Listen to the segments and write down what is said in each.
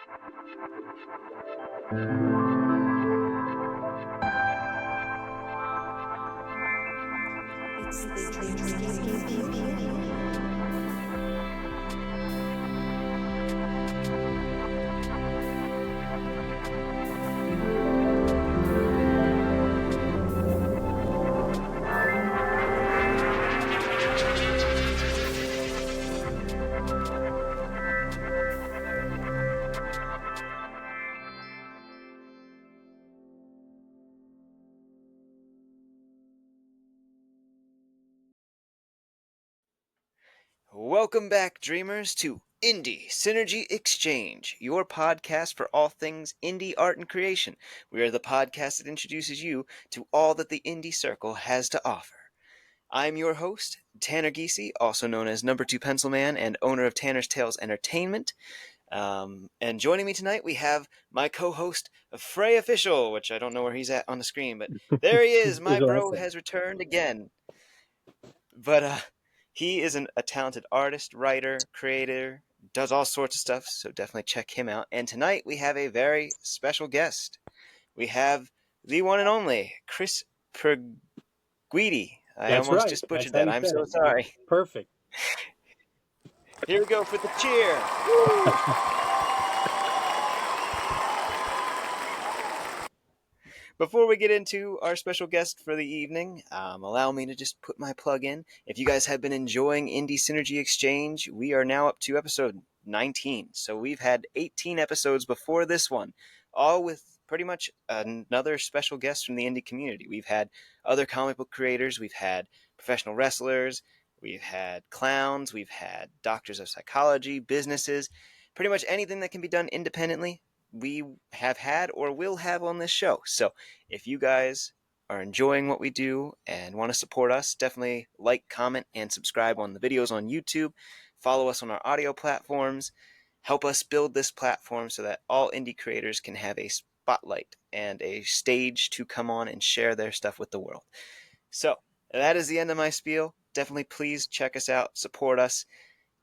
It's the dream. Welcome back, dreamers, to Indie Synergy Exchange, your podcast for all things indie art and creation. We are the podcast that introduces you to all that the indie circle has to offer. I'm your host, Tanner Geesey, also known as Number 2 Pencil Man and owner of Tanner's Tales Entertainment. And joining me tonight, we have my co-host, FraeOfficial, which I don't know where he's at on the screen, but there he is. My bro has returned again. But he is a talented artist, writer, creator, does all sorts of stuff, so definitely check him out. And tonight we have a very special guest. We have the one and only Chris Perguidi. I almost just butchered that. I'm so sorry. Perfect. Here we go for the cheer. Before we get into our special guest for the evening, allow me to just put my plug in. If you guys have been enjoying Indie Synergy Exchange, we are now up to episode 19. So we've had 18 episodes before this one, all with pretty much another special guest from the indie community. We've had other comic book creators, we've had professional wrestlers, we've had clowns, we've had doctors of psychology, businesses, pretty much anything that can be done independently. We have had or will have on this show. So if you guys are enjoying what we do and want to support us, definitely like, comment, and subscribe on the videos on YouTube. Follow us on our audio platforms. Help us build this platform so that all indie creators can have a spotlight and a stage to come on and share their stuff with the world. So that is the end of my spiel. Definitely please check us out, support us.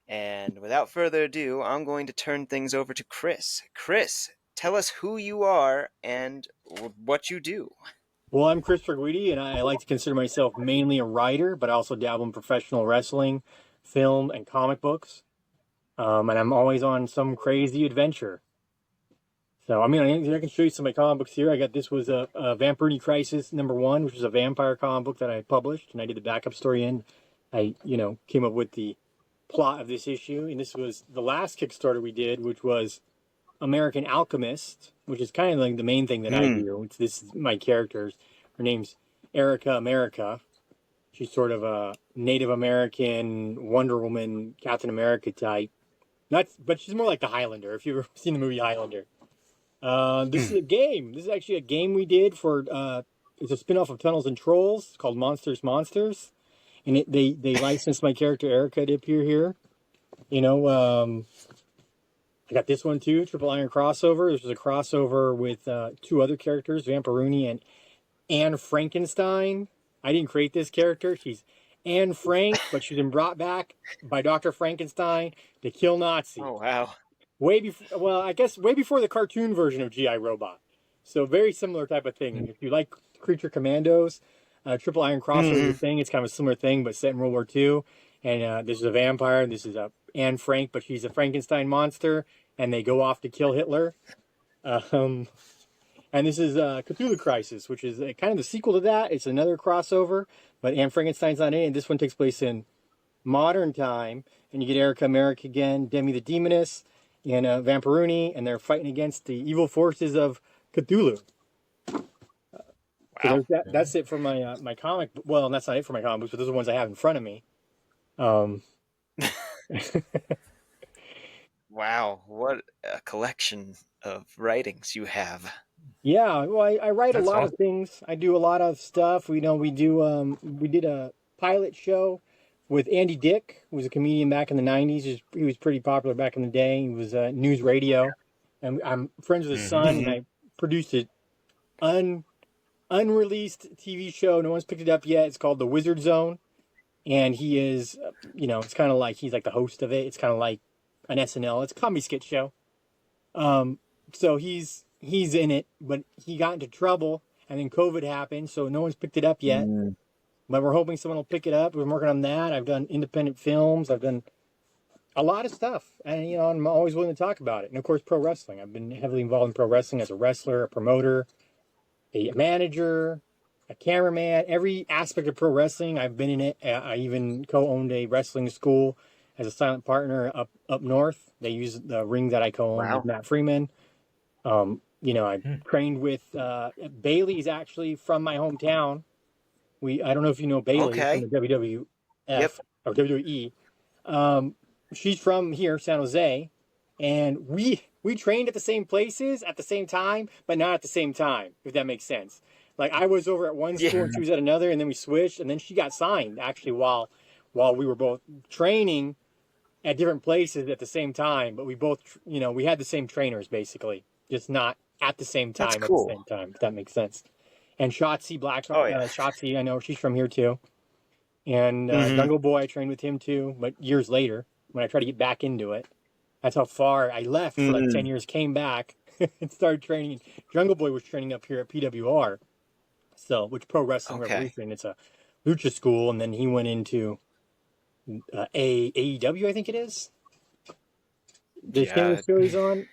And without further ado, I'm going to turn things over to Chris. Chris, tell us who you are and what you do. Well, I'm Chris Perguidi, and I like to consider myself mainly a writer, but I also dabble in professional wrestling, film, and comic books. And I'm always on some crazy adventure. So, I mean, I can show you some of my comic books here. This was a Vampiruni Crisis #1, which was a vampire comic book that I published, and I did the backup story in. I, came up with the plot of this issue, and this was the last Kickstarter we did, which was American Alchemist, which is kind of like the main thing that I do. This is my character. Her name's Erica America. She's sort of a Native American Wonder Woman, Captain America type. But she's more like the Highlander, if you've ever seen the movie Highlander. This is a game. This is actually a game we did for, it's a spin-off of Tunnels and Trolls. It's called Monsters. And they licensed my character Erica to appear here. I got this one too, Triple Iron crossover. This was a crossover with two other characters, Vampiruni and Anne Frankenstein. I didn't create this character. She's Anne Frank, but she's been brought back by Dr. Frankenstein to kill Nazis. Oh, wow. Way before the cartoon version of G.I. Robot. So very similar type of thing. If you like Creature Commandos, Triple Iron crossover is a thing. It's kind of a similar thing, but set in World War II. And this is a vampire. This is Anne Frank, but she's a Frankenstein monster. And they go off to kill Hitler. And this is Cthulhu Crisis, which is kind of the sequel to that. It's another crossover, but Anne Frankenstein's not in it. And this one takes place in modern time. And you get Erica America again, Demi the Demoness, and Vampiruni, and they're fighting against the evil forces of Cthulhu. Wow. So that's it for my my comic. Well, that's not it for my comic books, but those are the ones I have in front of me. Wow, what a collection of writings you have. Yeah, well, I write a lot of things. I do a lot of stuff. We did a pilot show with Andy Dick, who was a comedian back in the 90s. He was pretty popular back in the day. He was news radio. And I'm friends with his son, and I produced an unreleased TV show. No one's picked it up yet. It's called The Wizard Zone. And he is, it's kind of like, he's like the host of it. It's kind of like an SNL. It's a comedy skit show. So he's in it, but he got into trouble, and then COVID happened, so no one's picked it up yet. Mm. But we're hoping someone will pick it up. We're working on that. I've done independent films. I've done a lot of stuff, and I'm always willing to talk about it. And of course, pro wrestling. I've been heavily involved in pro wrestling as a wrestler, a promoter, a manager, a cameraman. Every aspect of pro wrestling, I've been in it. I even co-owned a wrestling school as a silent partner up north. They use the ring that I co-owned with Matt Freeman. I trained with Bailey's actually from my hometown. I don't know if you know Bailey from the WWF or WWE. She's from here, San Jose, and we trained at the same places at the same time, but not at the same time, if that makes sense. Like I was over at one school and she was at another, and then we switched, and then she got signed actually while we were both training at different places at the same time. But we both, we had the same trainers basically, just not at the same time. That's cool. At the same time, if that makes sense. And Shotzi Shotzi, I know she's from here too. And Jungle Boy, I trained with him too, but years later when I tried to get back into it. That's how far I left for like 10 years, came back and started training. Jungle Boy was training up here at PWR, which Pro Wrestling Revolution. It's a lucha school, and then he went into AEW, I think it is. The thing the story's on.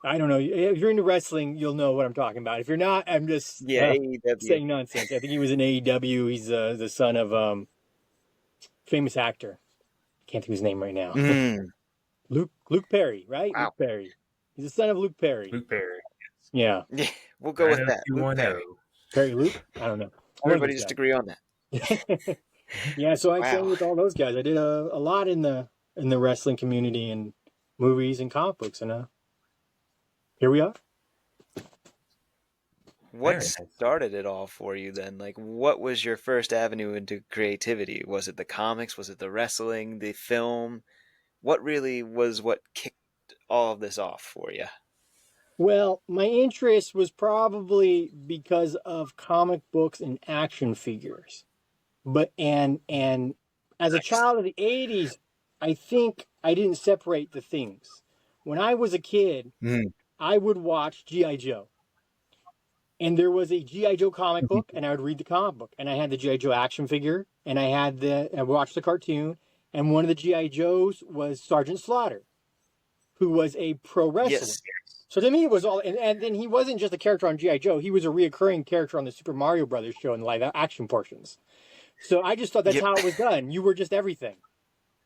I don't know. If you're into wrestling, you'll know what I'm talking about. If you're not, I'm just saying nonsense. I think he was in AEW. He's the son of famous actor. Can't think of his name right now. Luke Perry, right? Wow. Luke Perry. He's the son of Luke Perry. Luke Perry. Yeah. We'll go with that. Luke Perry. Perry Luke? I don't know. Everybody just agree on that. Yeah, so I trained with all those guys. I did a lot in the wrestling community and movies and comic books, and here we are. What started it all for you then? Like, what was your first avenue into creativity? Was it the comics? Was it the wrestling, the film? What really was what kicked all of this off for you? Well, my interest was probably because of comic books and action figures. And as a child of the 80s, I think I didn't separate the things. When I was a kid, I would watch G.I. Joe. And there was a G.I. Joe comic book, and I would read the comic book. And I had the G.I. Joe action figure, and I watched the cartoon. And one of the G.I. Joes was Sergeant Slaughter, who was a pro wrestler. Yes. So to me, it was all, and then he wasn't just a character on G.I. Joe. He was a reoccurring character on the Super Mario Brothers show in the live action portions. So I just thought that's how it was done. You were just everything.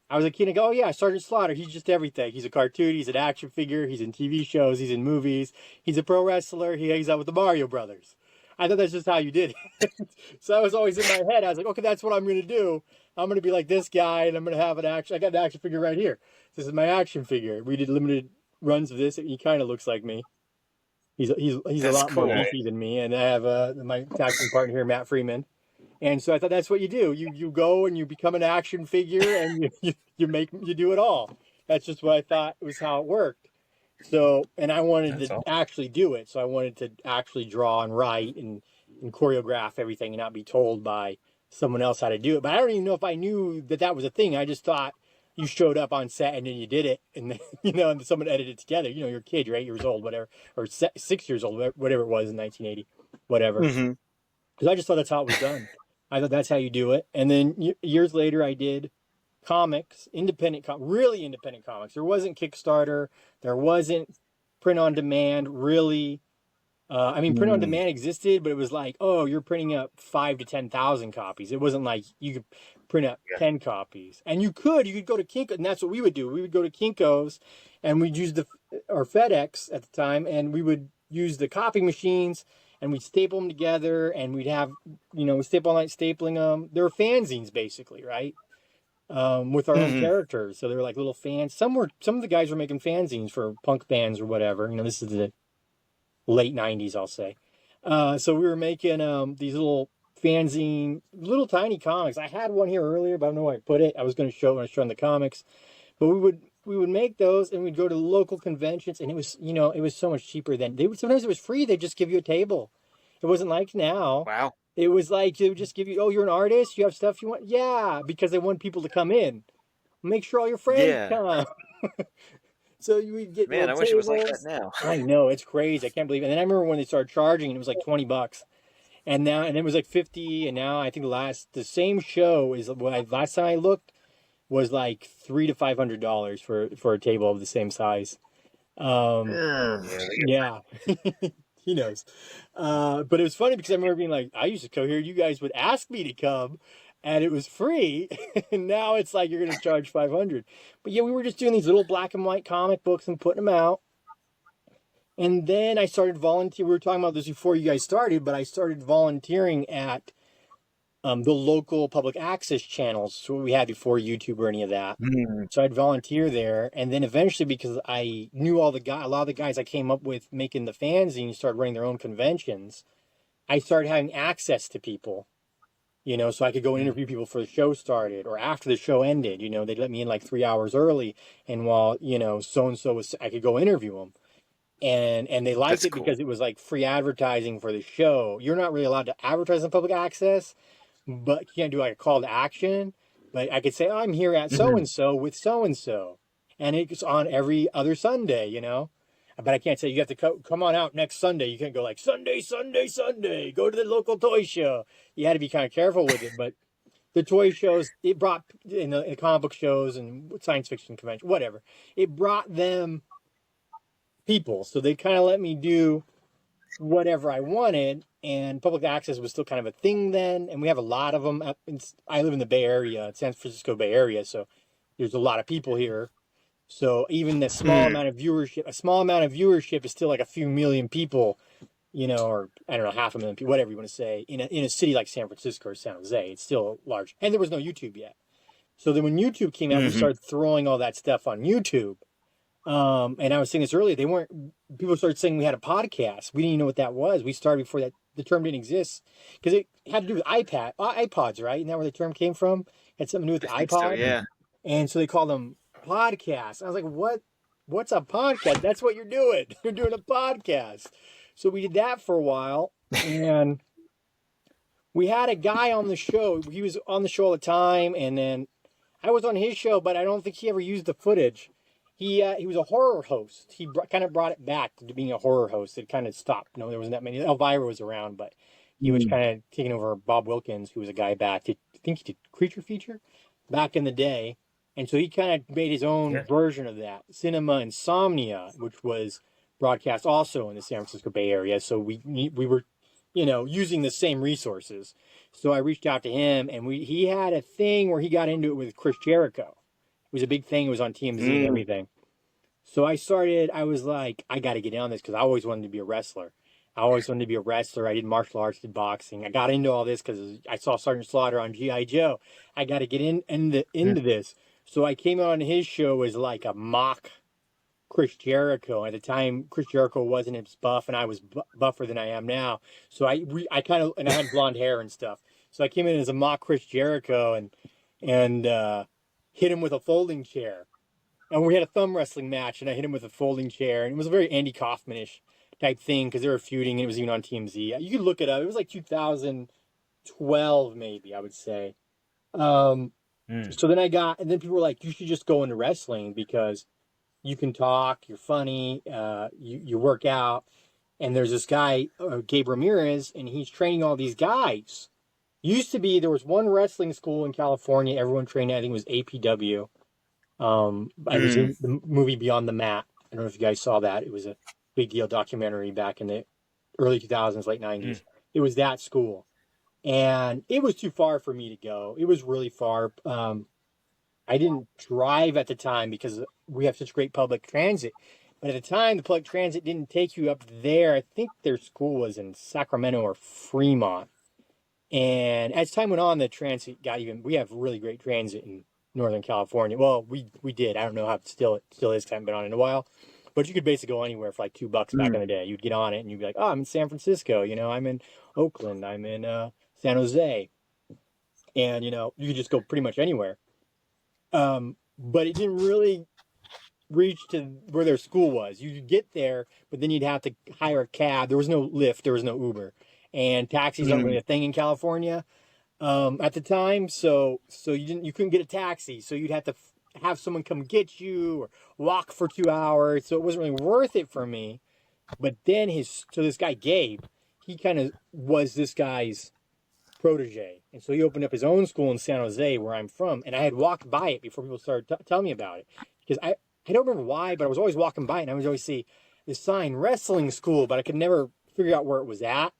I was a kid and go, oh yeah, Sergeant Slaughter, he's just everything. He's a cartoon, he's an action figure, he's in TV shows, he's in movies, he's a pro wrestler, he hangs out with the Mario Brothers. I thought that's just how you did it. So that was always in my head. I was like, okay, that's what I'm going to do. I'm going to be like this guy, and I'm going to have I got an action figure right here. This is my action figure. We did limited runs of this. He kind of looks like me. He's a lot more beefy than me, and I have my tag team partner here, Matt Freeman. And so I thought that's what you do. You go and you become an action figure, and you do it all. That's just what I thought was how it worked. So, and I wanted to actually do it. So I wanted to actually draw and write and choreograph everything and not be told by someone else how to do it. But I don't even know if I knew that was a thing. I just thought you showed up on set and then you did it, and then, and someone edited it together. You're a kid, you're 8 years old, whatever, or 6 years old, whatever it was in 1980, whatever. Because I just thought that's how it was done. I thought that's how you do it. And then years later, I did comics, really independent comics. There wasn't Kickstarter. There wasn't print on demand, really. Print on demand existed, but it was like, oh, you're printing up 5,000 to 10,000 copies. It wasn't like you could print up 10 copies. And you could go to Kinko, and that's what we would do. We would go to Kinko's, and we'd use or FedEx at the time, and we would use the copy machines, and we'd staple them together, and we'd have, we stay up all night stapling them. They were fanzines, basically, right? With our own characters. So they were like little fans. Some of the guys were making fanzines for punk bands or whatever. This is the late 90s, I'll say. So we were making these little fanzine, little tiny comics. I had one here earlier, but I don't know where I put it. I was going to show it when I was showing the comics. But we would make those, and we'd go to local conventions, and it was, it was so much cheaper than sometimes it was free. They'd just give you a table. It wasn't like now. Wow. It was like they would just give you, oh, you're an artist, you have stuff you want? Yeah, because they want people to come in. Make sure all your friends come. So you would get Man, little I wish it was like that tables. now. I know, it's crazy. I can't believe it. And then I remember when they started charging and it was like $20. And now, and it was like 50, and now I think the same show is, last time I looked, was like $300 to $500 for a table of the same size. Yeah, Yeah, he knows. But it was funny because I remember being like, I used to come here, you guys would ask me to come, and it was free. And now it's like you're going to charge 500. But yeah, we were just doing these little black and white comic books and putting them out. And then I started volunteering. We were talking about this before you guys started, but I started volunteering at the local public access channels, so what we had before YouTube or any of that. So I'd volunteer there, and then eventually, because I knew a lot of the guys I came up with making the fanzine started running their own conventions, I started having access to people, so I could go and interview people before the show started or after the show ended. They'd let me in like 3 hours early, and while so and so was, I could go interview them. And they liked That's it cool. because it was like free advertising for the show. You're not really allowed to advertise on public access, but you can't do like a call to action. But I could say, I'm here at so and so with so and so, and it's on every other Sunday, But I can't say you have to come on out next Sunday. You can't go like Sunday, Sunday, Sunday. Go to the local toy show. You had to be kind of careful with it. But the toy shows, it brought in the comic book shows and science fiction convention, whatever. It brought them people, so they kind of let me do whatever I wanted, and public access was still kind of a thing then, and we have a lot of them. I live in the Bay Area, San Francisco Bay Area, so there's a lot of people here. So even a small amount of viewership is still like a few million people, or I don't know, 500,000 people, whatever you want to say, in a city like San Francisco or San Jose. It's still large, and there was no YouTube yet. So then when YouTube came out, we started throwing all that stuff on YouTube. And I was saying this earlier, people started saying we had a podcast. We didn't even know what that was. We started before the term didn't exist, because it had to do with iPods, right? Isn't that where the term came from? It had something to do with the iPod. So, yeah. And so they called them podcasts. I was like, what's a podcast? That's what you're doing. You're doing a podcast. So we did that for a while, and we had a guy on the show. He was on the show all the time, and then I was on his show, but I don't think he ever used the footage. He was a horror host. He kind of brought it back to being a horror host. It kind of stopped. There wasn't that many. Elvira was around, but he was kind of taking over Bob Wilkins, who was a guy back. I think he did Creature Feature back in the day. And so he kind of made his own version of that. Cinema Insomnia, which was broadcast also in the San Francisco Bay Area. So we were, using the same resources. So I reached out to him, and he had a thing where he got into it with Chris Jericho. It was a big thing. It was on TMZ and everything. So I was like, I got to get in on this, because I always wanted to be a wrestler. I did martial arts, did boxing. I got into all this because I saw Sergeant Slaughter on G.I. Joe. I got to get into this. So I came on his show as like a mock Chris Jericho. At the time, Chris Jericho wasn't as buff, and I was buffer than I am now. So I had blonde hair and stuff. So I came in as a mock Chris Jericho and hit him with a folding chair. And we had a thumb wrestling match, and I hit him with a folding chair. And it was a very Andy Kaufman-ish type thing, because they were feuding, and it was even on TMZ. You could look it up. It was like 2012, maybe, I would say. So then and then people were like, you should just go into wrestling, because you can talk, you're funny, you work out. And there's this guy, Gabe Ramirez, and he's training all these guys. There was one wrestling school in California, everyone trained at, I think it was APW. I was in the movie Beyond the Mat. I don't know if you guys saw that. It was a big deal documentary back in the early 2000s, late 90s. It was that school. And it was too far for me to go. It was really far. I didn't drive at the time because we have such great public transit. But at the time, the public transit didn't take you up there. I think their school was in Sacramento or Fremont. And as time went on, the transit we have really great transit in Northern California. Well, we did. I don't know how it still is, because I haven't been on it in a while. But you could basically go anywhere for like $2 back in the day. You'd get on it and you'd be like, oh, I'm in San Francisco. I'm in Oakland. I'm in San Jose. And, you could just go pretty much anywhere. But it didn't really reach to where their school was. You could get there, but then you'd have to hire a cab. There was no Lyft. There was no Uber. And taxis aren't really a thing in California at the time. So you couldn't get a taxi. So you'd have to have someone come get you or walk for 2 hours. So it wasn't really worth it for me. But then this guy Gabe, he kind of was this guy's protege. And so he opened up his own school in San Jose, where I'm from. And I had walked by it before people started telling me about it. Because I don't remember why, but I was always walking by it, and I would always see the sign wrestling school, but I could never figure out where it was at.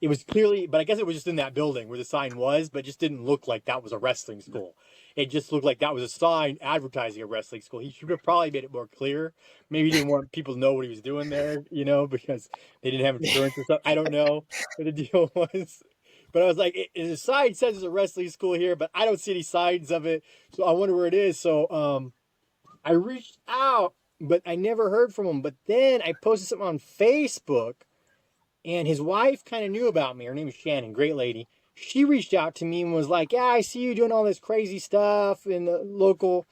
It was clearly, but I guess it was just in that building where the sign was, but it just didn't look like that was a wrestling school. It just looked like that was a sign advertising a wrestling school. He should have probably made it more clear. Maybe he didn't want people to know what he was doing there, because they didn't have insurance or something. I don't know what the deal was. But I was like, the sign says there's a wrestling school here, but I don't see any signs of it. So I wonder where it is. So I reached out, but I never heard from him. But then I posted something on Facebook, and his wife kind of knew about me. Her name is Shannon, great lady. She reached out to me and was like, yeah, I see you doing all this crazy stuff in the local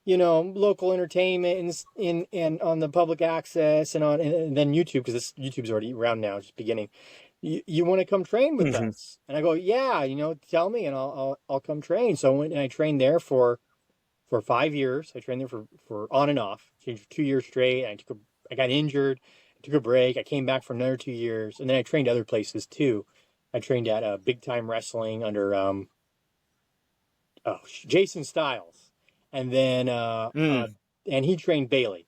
entertainment and on the public access and then YouTube, because YouTube's already around now, just beginning. You want to come train with us? And I go, yeah, tell me and I'll come train. So I went and I trained there for 5 years. I trained there for on and off, changed for 2 years straight. I got injured, took a break. I came back for another 2 years, and then I trained other places too. I trained at Big Time Wrestling under Jason Styles, and then and he trained Bailey.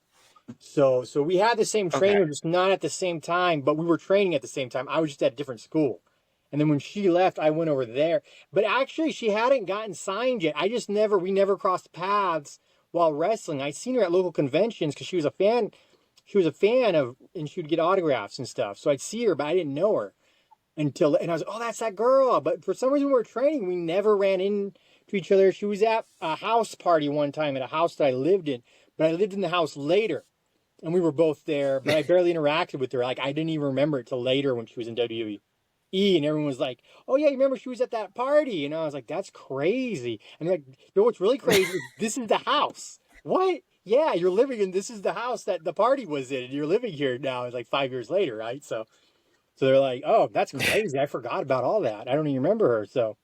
So we had the same trainer, just not at the same time, but we were training at the same time. I was just at a different school. And then when she left, I went over there. But actually, she hadn't gotten signed yet. We never crossed paths while wrestling. I'd seen her at local conventions because she was a fan. She was a fan of, and she would get autographs and stuff. So I'd see her, but I didn't know her and I was like, oh, that's that girl. But for some reason, when we were training, we never ran into each other. She was at a house party one time at a house that I lived in, but I lived in the house later. And we were both there, but I barely interacted with her. Like, I didn't even remember it till later when she was in WWE. And everyone was like, oh, yeah, you remember she was at that party? And I was like, that's crazy. And they're like, what's really crazy is this is the house. What? Yeah, you're living in, this is the house that the party was in, and you're living here now. It's like 5 years later, right? So they're like, oh, that's crazy. I forgot about all that. I don't even remember her. So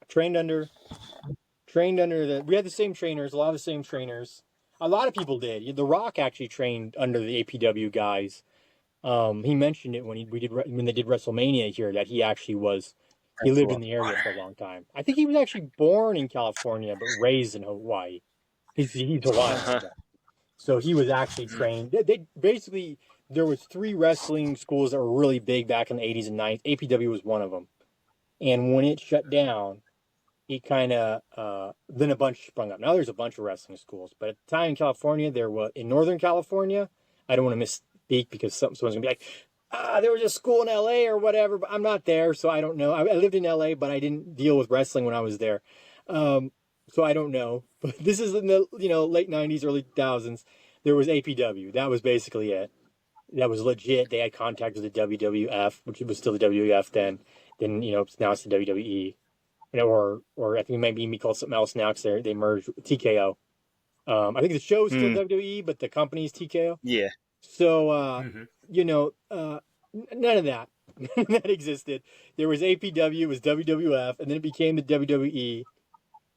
trained under we had the same trainers, a lot of the same trainers. A lot of people did. The Rock actually trained under the APW guys. He mentioned it when they did WrestleMania here, that he actually he lived in the area for a long time. I think he was actually born in California, but raised in Hawaii. He's Hawaiian. So he was actually trained. They basically, there was 3 wrestling schools that were really big back in the 80s and 90s. APW was one of them. And when it shut down, it kind of, then a bunch sprung up. Now there's a bunch of wrestling schools. But at the time in California, there was, in Northern California, I don't want to misspeak because someone's going to be like, there was a school in LA or whatever, but I'm not there, so I don't know. I lived in LA, but I didn't deal with wrestling when I was there. So I don't know. But this is in the late 90s, early 2000s. There was APW. That was basically it. That was legit. They had contact with the WWF, which was still the WWF then. Then now it's the WWE. Or I think it might be called something else now because they merged with TKO. I think the show's still WWE, but the company's TKO. Yeah. So none of that that existed. There was APW, it was WWF, and then it became the WWE.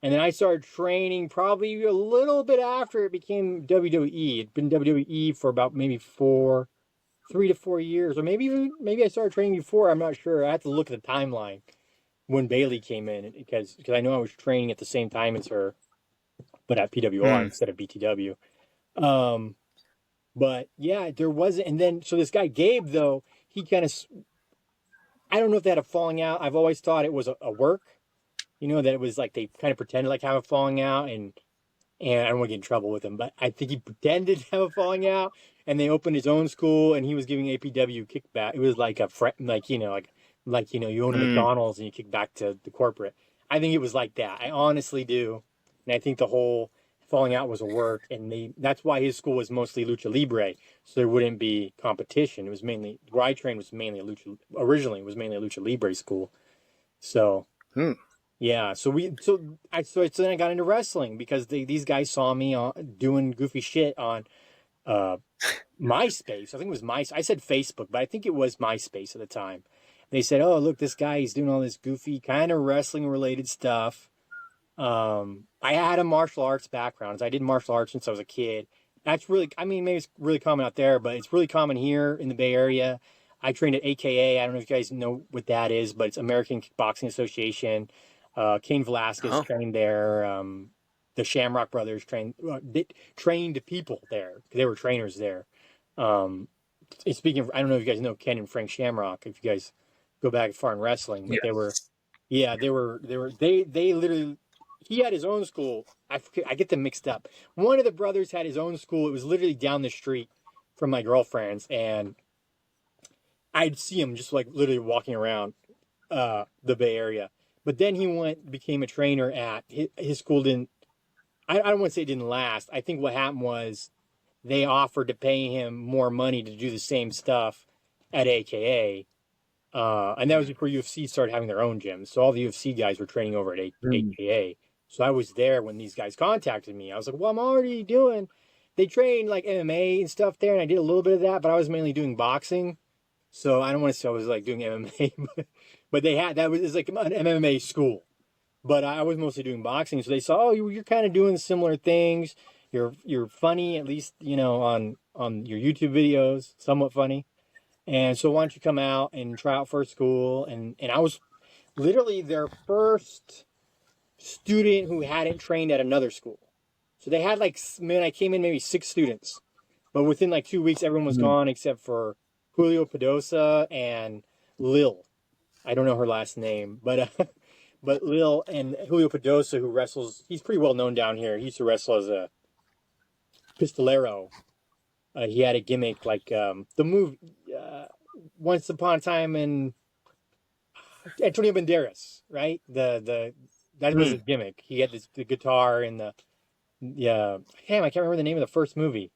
And then I started training probably a little bit after it became WWE. It'd been WWE for about maybe 3 to 4 years, or maybe I started training before. I'm not sure. I have to look at the timeline when Bailey came in because I know I was training at the same time as her, but at PWR instead of BTW. But yeah, there wasn't. And then so this guy Gabe though, he kind of, I don't know if they had a falling out. I've always thought it was a work. That it was like they kind of pretended like have a falling out, and I don't want to get in trouble with him, but I think he pretended to have a falling out, and they opened his own school, and he was giving APW kickback. It was like you own a McDonald's and you kick back to the corporate. I think it was like that. I honestly do, and I think the whole falling out was a work, and that's why his school was mostly lucha libre, so there wouldn't be competition. It was mainly where I trained was mainly a lucha libre school, so. Yeah, so then I got into wrestling because these guys saw me doing goofy shit on MySpace. I think it was MySpace. I said Facebook, but I think it was MySpace at the time. They said, "Oh, look, this guy, he's doing all this goofy kind of wrestling related stuff." I had a martial arts background. I did martial arts since I was a kid. That's really, I mean, maybe it's really common out there, but it's really common here in the Bay Area. I trained at AKA. I don't know if you guys know what that is, but it's American Kickboxing Association. Cain Velasquez Oh, trained there. The Shamrock Brothers trained people there. They were trainers there. And speaking of, I don't know if you guys know Ken and Frank Shamrock, if you guys go back far in wrestling, but yes. they literally, he had his own school. I get them mixed up. One of the brothers had his own school. It was literally down the street from my girlfriend's, and I'd see him just like literally walking around the Bay Area. But then he became a trainer at his school. I don't want to say it didn't last. I think what happened was they offered to pay him more money to do the same stuff at AKA. And that was before UFC started having their own gyms. So all the UFC guys were training over at AKA. So I was there when these guys contacted me. I was like, well, I'm already they train like MMA and stuff there. And I did a little bit of that, but I was mainly doing boxing. So I don't want to say I was like doing MMA, but it's like an MMA school. But I was mostly doing boxing. So they saw, oh, you're kind of doing similar things. You're funny, at least, on your YouTube videos, somewhat funny. And so why don't you come out and try out for school? And I was literally their first student who hadn't trained at another school. So they had I came in maybe 6 students. But within like 2 weeks, everyone was gone except for Julio Pedosa and Lil. I don't know her last name, but Lil and Julio Pedosa, who wrestles, he's pretty well known down here. He used to wrestle as a pistolero. He had a gimmick like the movie Once Upon a Time in Antonio Banderas, right? That was his gimmick. He had the guitar and I can't remember the name of the first movie.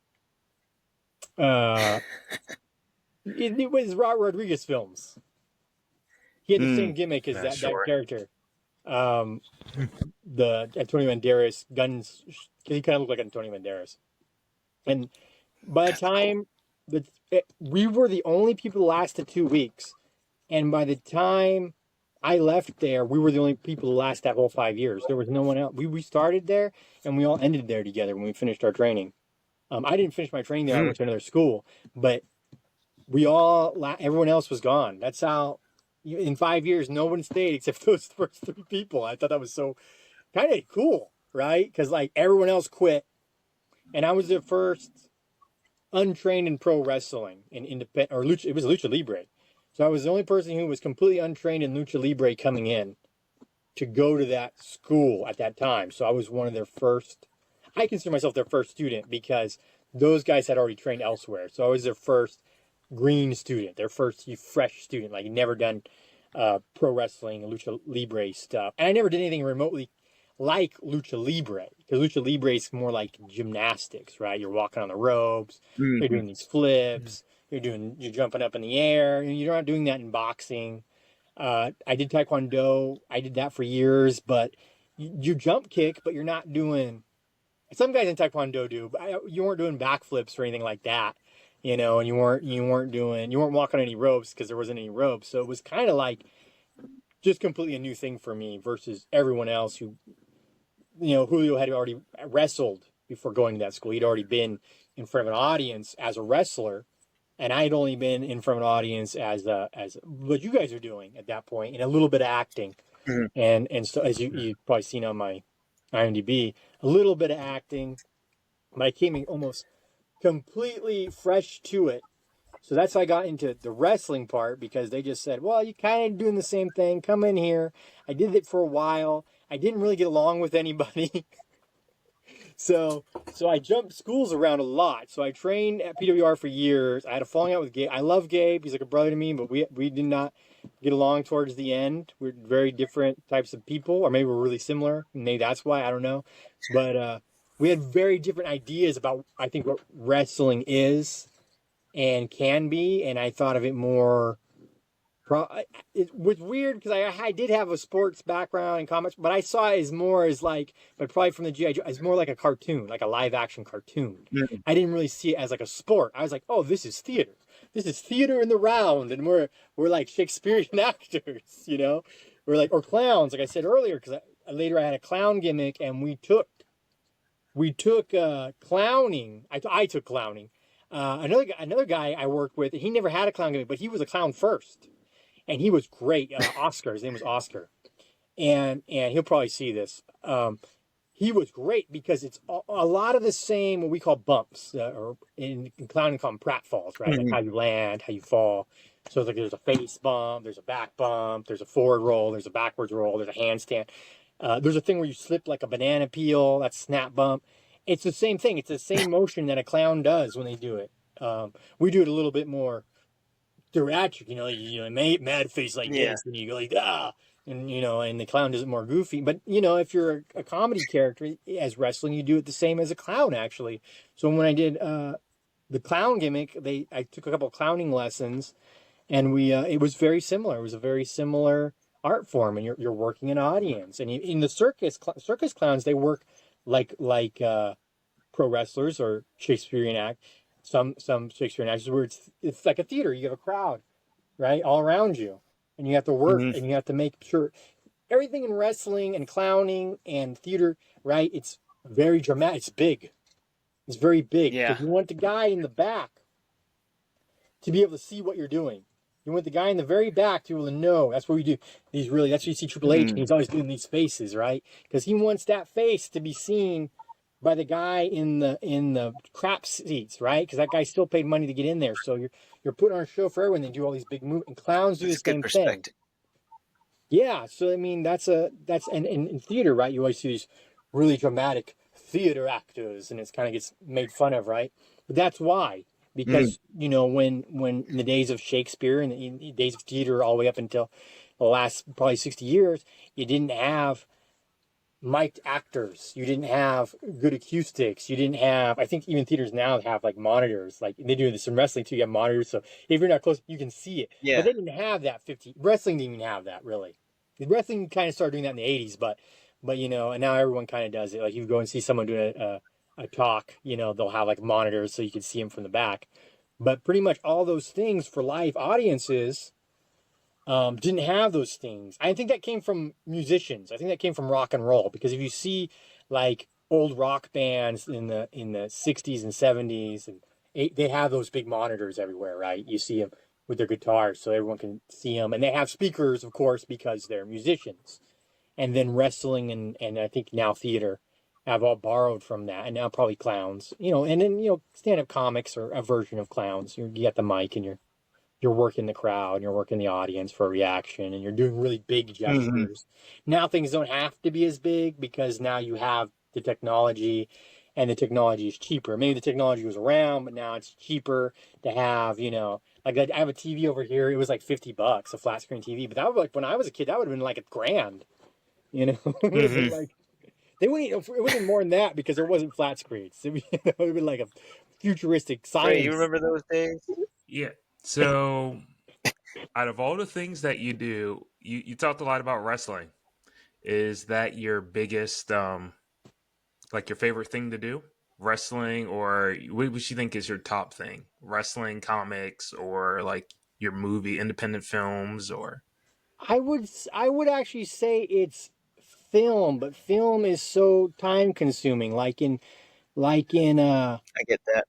It was Rodriguez films. He had the same gimmick as that character. The Antonio Banderas guns. He kind of looked like Antonio Banderas. And by the time we were the only people that lasted 2 weeks, and by the time I left there, we were the only people to last that whole 5 years. There was no one else. We started there, and we all ended there together when we finished our training. I didn't finish my training there. I went to another school, but everyone else was gone. That's how, in 5 years, no one stayed except those first 3 people. I thought that was so kind of cool, right? Because like everyone else quit, and I was the first untrained in pro wrestling in independent or lucha. It was lucha libre, so I was the only person who was completely untrained in lucha libre coming in to go to that school at that time. So I was one of their first. I consider myself their first student because those guys had already trained elsewhere. So I was their first green student, their first fresh student, like never done pro wrestling, lucha libre stuff, and I never did anything remotely like lucha libre, because lucha libre is more like gymnastics, right? You're walking on the ropes, you're doing these flips, you're jumping up in the air, and you're not doing that in boxing. I did taekwondo. I did that for years, but you jump kick, but you're not doing. Some guys in taekwondo do, but you weren't doing backflips or anything like that, and you weren't walking on any ropes because there wasn't any ropes. So it was kind of like just completely a new thing for me versus everyone else who, Julio had already wrestled before going to that school. He'd already been in front of an audience as a wrestler, and I'd only been in front of an audience as what you guys are doing at that point, and a little bit of acting. And so as you've probably seen on my IMDb, a little bit of acting, but I came in almost completely fresh to it. So that's how I got into the wrestling part, because they just said, well, you're kind of doing the same thing. Come in here. I did it for a while. I didn't really get along with anybody. So I jumped schools around a lot. So I trained at PWR for years. I had a falling out with Gabe. I love Gabe. He's like a brother to me, but we did not get along towards the end. We're very different types of people, or maybe we're really similar. Maybe that's why, I don't know. But we had very different ideas about, I think, what wrestling is and can be. And I thought of it more, it was weird because I did have a sports background in comics, but I saw it but probably from the G.I. Joe, as more like a cartoon, like a live action cartoon. I didn't really see it as like a sport. I was like, oh, this is theater. This is theater in the round, and we're like Shakespearean actors, we're like, or clowns, like I said earlier, because later I had a clown gimmick, and we took clowning. I took clowning. Another guy I worked with, he never had a clown gimmick, but he was a clown first, and he was great. Oscar, his name was Oscar, and he'll probably see this. He was great because it's a lot of the same what we call bumps, or in clowning call them pratfalls, right? Like how you land, how you fall. So it's like there's a face bump, there's a back bump, there's a forward roll, there's a backwards roll, there's a handstand. There's a thing where you slip like a banana peel, that's snap bump. It's the same thing. It's the same motion that a clown does when they do it. We do it a little bit more theatric, mad face like this, and you go like, ah. And, and the clown does it more goofy. But, if you're a comedy character as wrestling, you do it the same as a clown, actually. So when I did the clown gimmick, I took a couple of clowning lessons, and it was very similar. It was a very similar art form, and you're working an audience. And in the circus clowns, they work like pro wrestlers or Shakespearean act. Some Shakespearean actors where it's like a theater. You have a crowd, right, all around you. And you have to work, and you have to make sure everything in wrestling and clowning and theater, right? It's very dramatic. It's big. It's very big. Yeah. You want the guy in the back to be able to see what you're doing. You want the guy in the very back to be able to know. That's what we do. That's what you see Triple H, and he's always doing these faces, right? Because he wants that face to be seen by the guy in the crap seats, right? Because that guy still paid money to get in there. So you're putting on a show for everyone. They do all these big moves, and clowns do the same thing. Yeah, so I mean that's in theater, right? You always see these really dramatic theater actors, and it kind of gets made fun of, right? But that's why, because when in the days of Shakespeare and the days of theater all the way up until the last probably 60 years, you didn't have mic'd actors. You didn't have good acoustics. You didn't have, I think even theaters now have like monitors. Like they do this in wrestling too. You have monitors. So if you're not close, you can see it. Yeah. But they didn't have that 50. Wrestling didn't even have that really. The wrestling kind of started doing that in the 80s, but and now everyone kind of does it. Like you go and see someone doing a talk, they'll have like monitors so you can see them from the back. But pretty much all those things for live audiences didn't have those things. I think that came from musicians. I think that came from rock and roll, because if you see like old rock bands in the 60s and 70s, and they have those big monitors everywhere, right? You see them with their guitars so everyone can see them, and they have speakers, of course, because they're musicians. And then wrestling and I think now theater have all borrowed from that, and now probably clowns, and then stand-up comics are a version of clowns. You get the mic and you're working the crowd, and you're working the audience for a reaction, and you're doing really big gestures. Now things don't have to be as big because now you have the technology, and the technology is cheaper. Maybe the technology was around, but now it's cheaper to have, like I have a TV over here. It was like $50, a flat screen TV, but that would, like when I was a kid, that would have been like $1,000. It wasn't more than that because there wasn't flat screens. It would have been like a futuristic science. Ray, you remember those days? Yeah. So, out of all the things that you do, you talked a lot about wrestling. Is that your biggest, like your favorite thing to do? Wrestling, or what would you think is your top thing? Wrestling, comics, or like your movie, independent films, or? I would actually say it's film, but film is so time consuming. Like in I get that.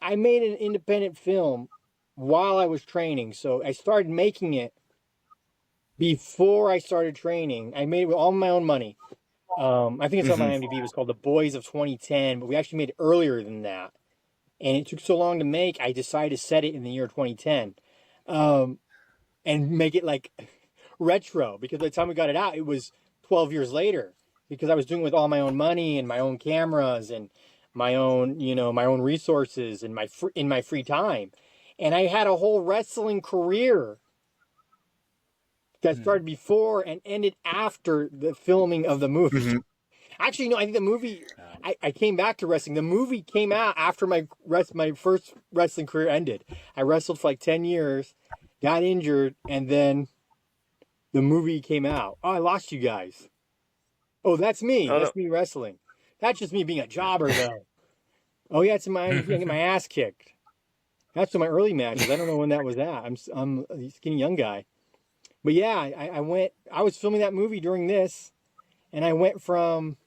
I made an independent film while I was training. So I started making it before I started training. I made it with all my own money. I think it's on my IMDb. It was called The Boys of 2010, but we actually made it earlier than that. And it took so long to make, I decided to set it in the year 2010. And make it like retro, because by the time we got it out, it was 12 years later, because I was doing it with all my own money and my own cameras and my own, my own resources and in my free time. And I had a whole wrestling career that started before and ended after the filming of the movie. Actually, no, I think the movie, I came back to wrestling. The movie came out after my first wrestling career ended. I wrestled for like 10 years, got injured, and then the movie came out. Oh, I lost you guys. Oh, that's me. That's me wrestling. That's just me being a jobber, though. Oh, yeah, it's getting my ass kicked. That's in my early matches. I don't know when that was at. I'm a skinny young guy. But yeah, I was filming that movie during this, and I went from,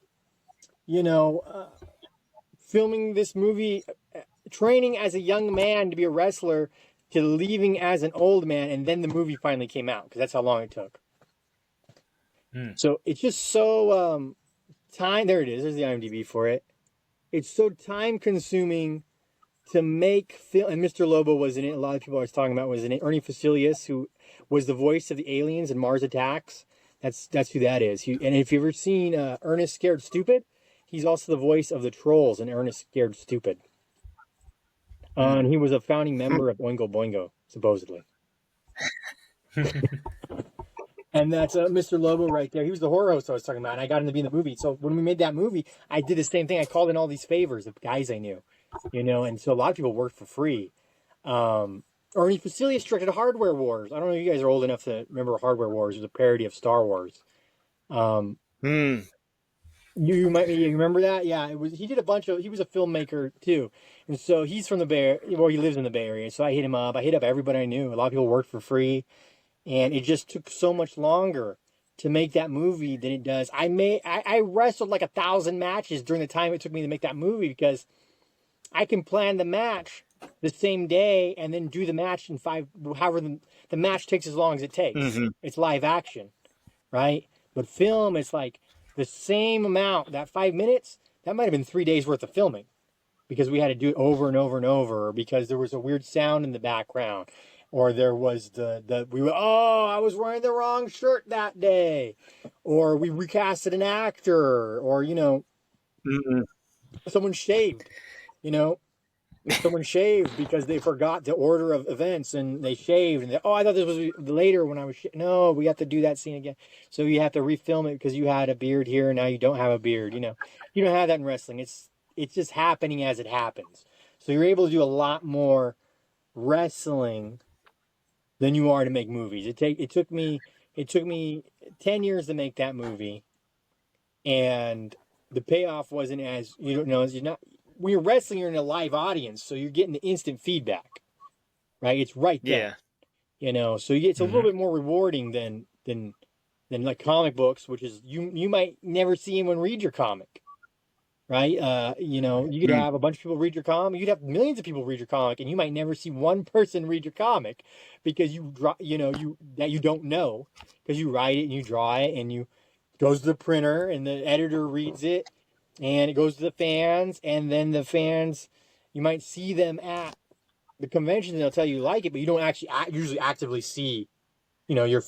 you know, filming this movie, training as a young man to be a wrestler, to leaving as an old man, and then the movie finally came out, because that's how long it took. So it's just so there it is. There's the IMDb for it. It's so time consuming to make film. And Mr. Lobo was in it. A lot of people I was talking about was in it. Ernie Facilius, who was the voice of the aliens in Mars Attacks. That's who that is. And if you've ever seen Ernest Scared Stupid, he's also the voice of the trolls in Ernest Scared Stupid. And he was a founding member of Oingo Boingo, supposedly. And that's Mr. Lobo right there. He was the horror host I was talking about, and I got him to be in the movie. So when we made that movie, I did the same thing. I called in all these favors of guys I knew, and so a lot of people worked for free. Ernie Facilius directed Hardware Wars. I don't know if you guys are old enough to remember Hardware Wars. It was a parody of Star Wars. You might remember that? Yeah, it was. He did he was a filmmaker too, and so he's from the Bay. Well, he lives in the Bay Area. So I hit him up. I hit up everybody I knew. A lot of people worked for free. And it just took so much longer to make that movie than it does. I wrestled like 1,000 matches during the time it took me to make that movie, because I can plan the match the same day and then do the match in however the match takes as long as it takes. It's live action, right? But film, it's like the same amount. That 5 minutes, that might have been 3 days worth of filming, because we had to do it over and over and over, because there was a weird sound in the background. Or there was I was wearing the wrong shirt that day. Or we recasted an actor. Or, someone shaved, someone shaved because they forgot the order of events, and they shaved. And I thought this was later when I was no, we have to do that scene again. So you have to refilm it because you had a beard here and now you don't have a beard. You don't have that in wrestling. It's just happening as it happens. So you're able to do a lot more wrestling than you are to make movies. It took me 10 years to make that movie, and the payoff wasn't as when you're wrestling, you're in a live audience, so you're getting the instant feedback, right? It's right there. So it's a little bit more rewarding than like comic books, which is you might never see anyone read your comic. Right? You could have a bunch of people read your comic. You'd have millions of people read your comic, and you might never see one person read your comic because you don't know, because you write it and you draw it and it goes to the printer and the editor reads it and it goes to the fans, and then the fans, you might see them at the convention and they'll tell you like it, but you don't actually usually actively see, your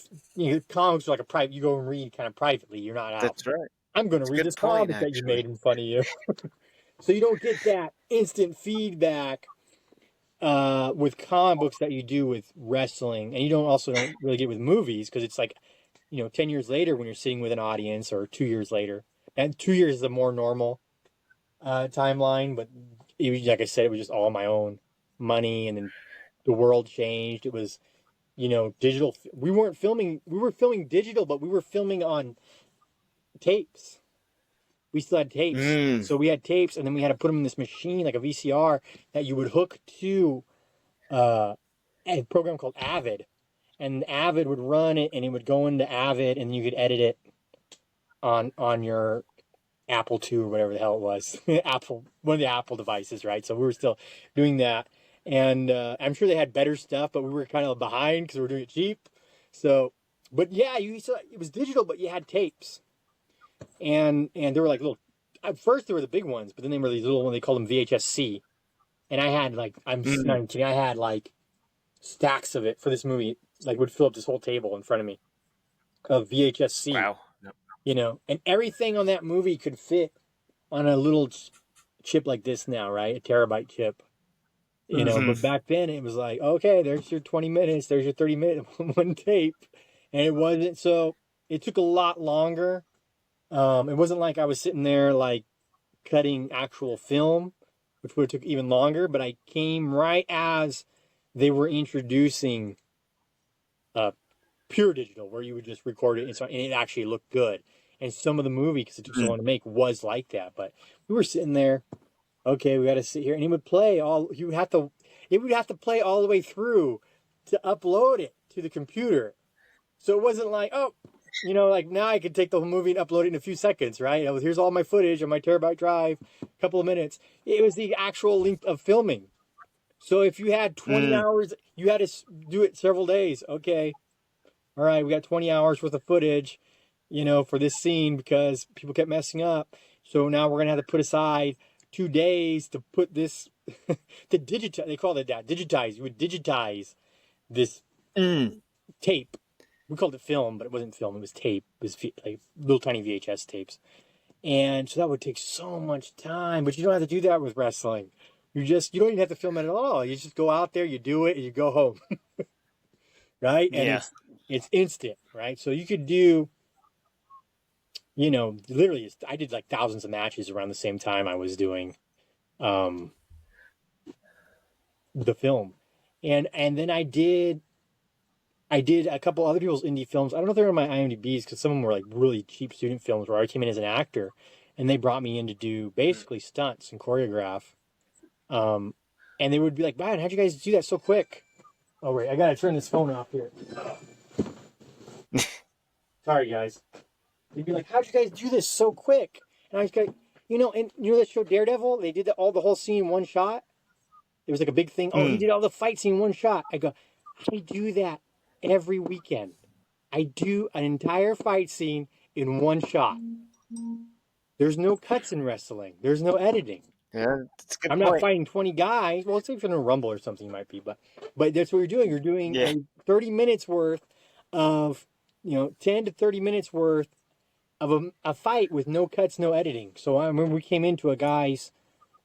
comics are like a private, you go and read kind of privately. You're not out. That's right. I'm going to read this comic that you made in front of you. So you don't get that instant feedback with comic books that you do with wrestling. And you don't really get with movies, because it's like, 10 years later when you're sitting with an audience, or 2 years later. And 2 years is a more normal timeline. But it was, like I said, it was just all my own money. And then the world changed. It was, digital. We were filming digital, but we were filming on tapes. We still had tapes. So we had tapes, and then we had to put them in this machine, like a VCR, that you would hook to a program called Avid. And Avid would run it, and it would go into Avid, and you could edit it on your Apple II or whatever the hell it was. One of the Apple devices, right? So we were still doing that. And I'm sure they had better stuff, but we were kind of behind because we were doing it cheap. So, but yeah, it was digital, but you had tapes. And they were like little, at first they were the big ones, but then they were these little ones, they called them VHS-C. And I had I'm not kidding, I had like stacks of it for this movie, like would fill up this whole table in front of me of VHS-C. Wow. And everything on that movie could fit on a little chip like this now, right? A terabyte chip. But back then it was like, okay, there's your 20 minutes, there's your 30 minute one tape. And it wasn't, so it took a lot longer. It wasn't like I was sitting there like cutting actual film, which would have took even longer, but I came right as they were introducing pure digital, where you would just record it and it actually looked good. And some of the movie, because it took so long to make, was like that. But we were sitting there, okay, we got to sit here, and it would play it would have to play all the way through to upload it to the computer. So it wasn't like, oh, like now I could take the whole movie and upload it in a few seconds, right? Here's all my footage on my terabyte drive, a couple of minutes. It was the actual length of filming. So if you had 20 hours, you had to do it several days. Okay. All right, we got 20 hours worth of footage, for this scene because people kept messing up. So now we're going to have to put aside 2 days to put this, to digitize. They call it that, digitize. You would digitize this tape. We called it film, but it wasn't film. It was tape. It was like little tiny VHS tapes. And so that would take so much time, but you don't have to do that with wrestling. You don't even have to film it at all. You just go out there, you do it, and you go home. Right? And it's instant, right? So you could do, literally, I did like thousands of matches around the same time I was doing the film. And then I did a couple other people's indie films. I don't know if they're on my IMDb's because some of them were like really cheap student films where I came in as an actor and they brought me in to do basically stunts and choreograph. And they would be like, man, how'd you guys do that so quick? Oh, wait, I got to turn this phone off here. Sorry, guys. They'd be like, how'd you guys do this so quick? And I was like, that show Daredevil? They did the whole scene in one shot. It was like a big thing. Oh, he did all the fight scene in one shot. I go, I do that every weekend. I do an entire fight scene in one shot. There's no cuts in wrestling. There's no editing. Yeah, that's a good I'm point. not fighting 20 guys. Well, let's say if you're in a Rumble or something, you might be. But that's what you're doing. You're doing 30 minutes worth of, 10 to 30 minutes worth of a fight with no cuts, no editing. So I remember we came into a guy's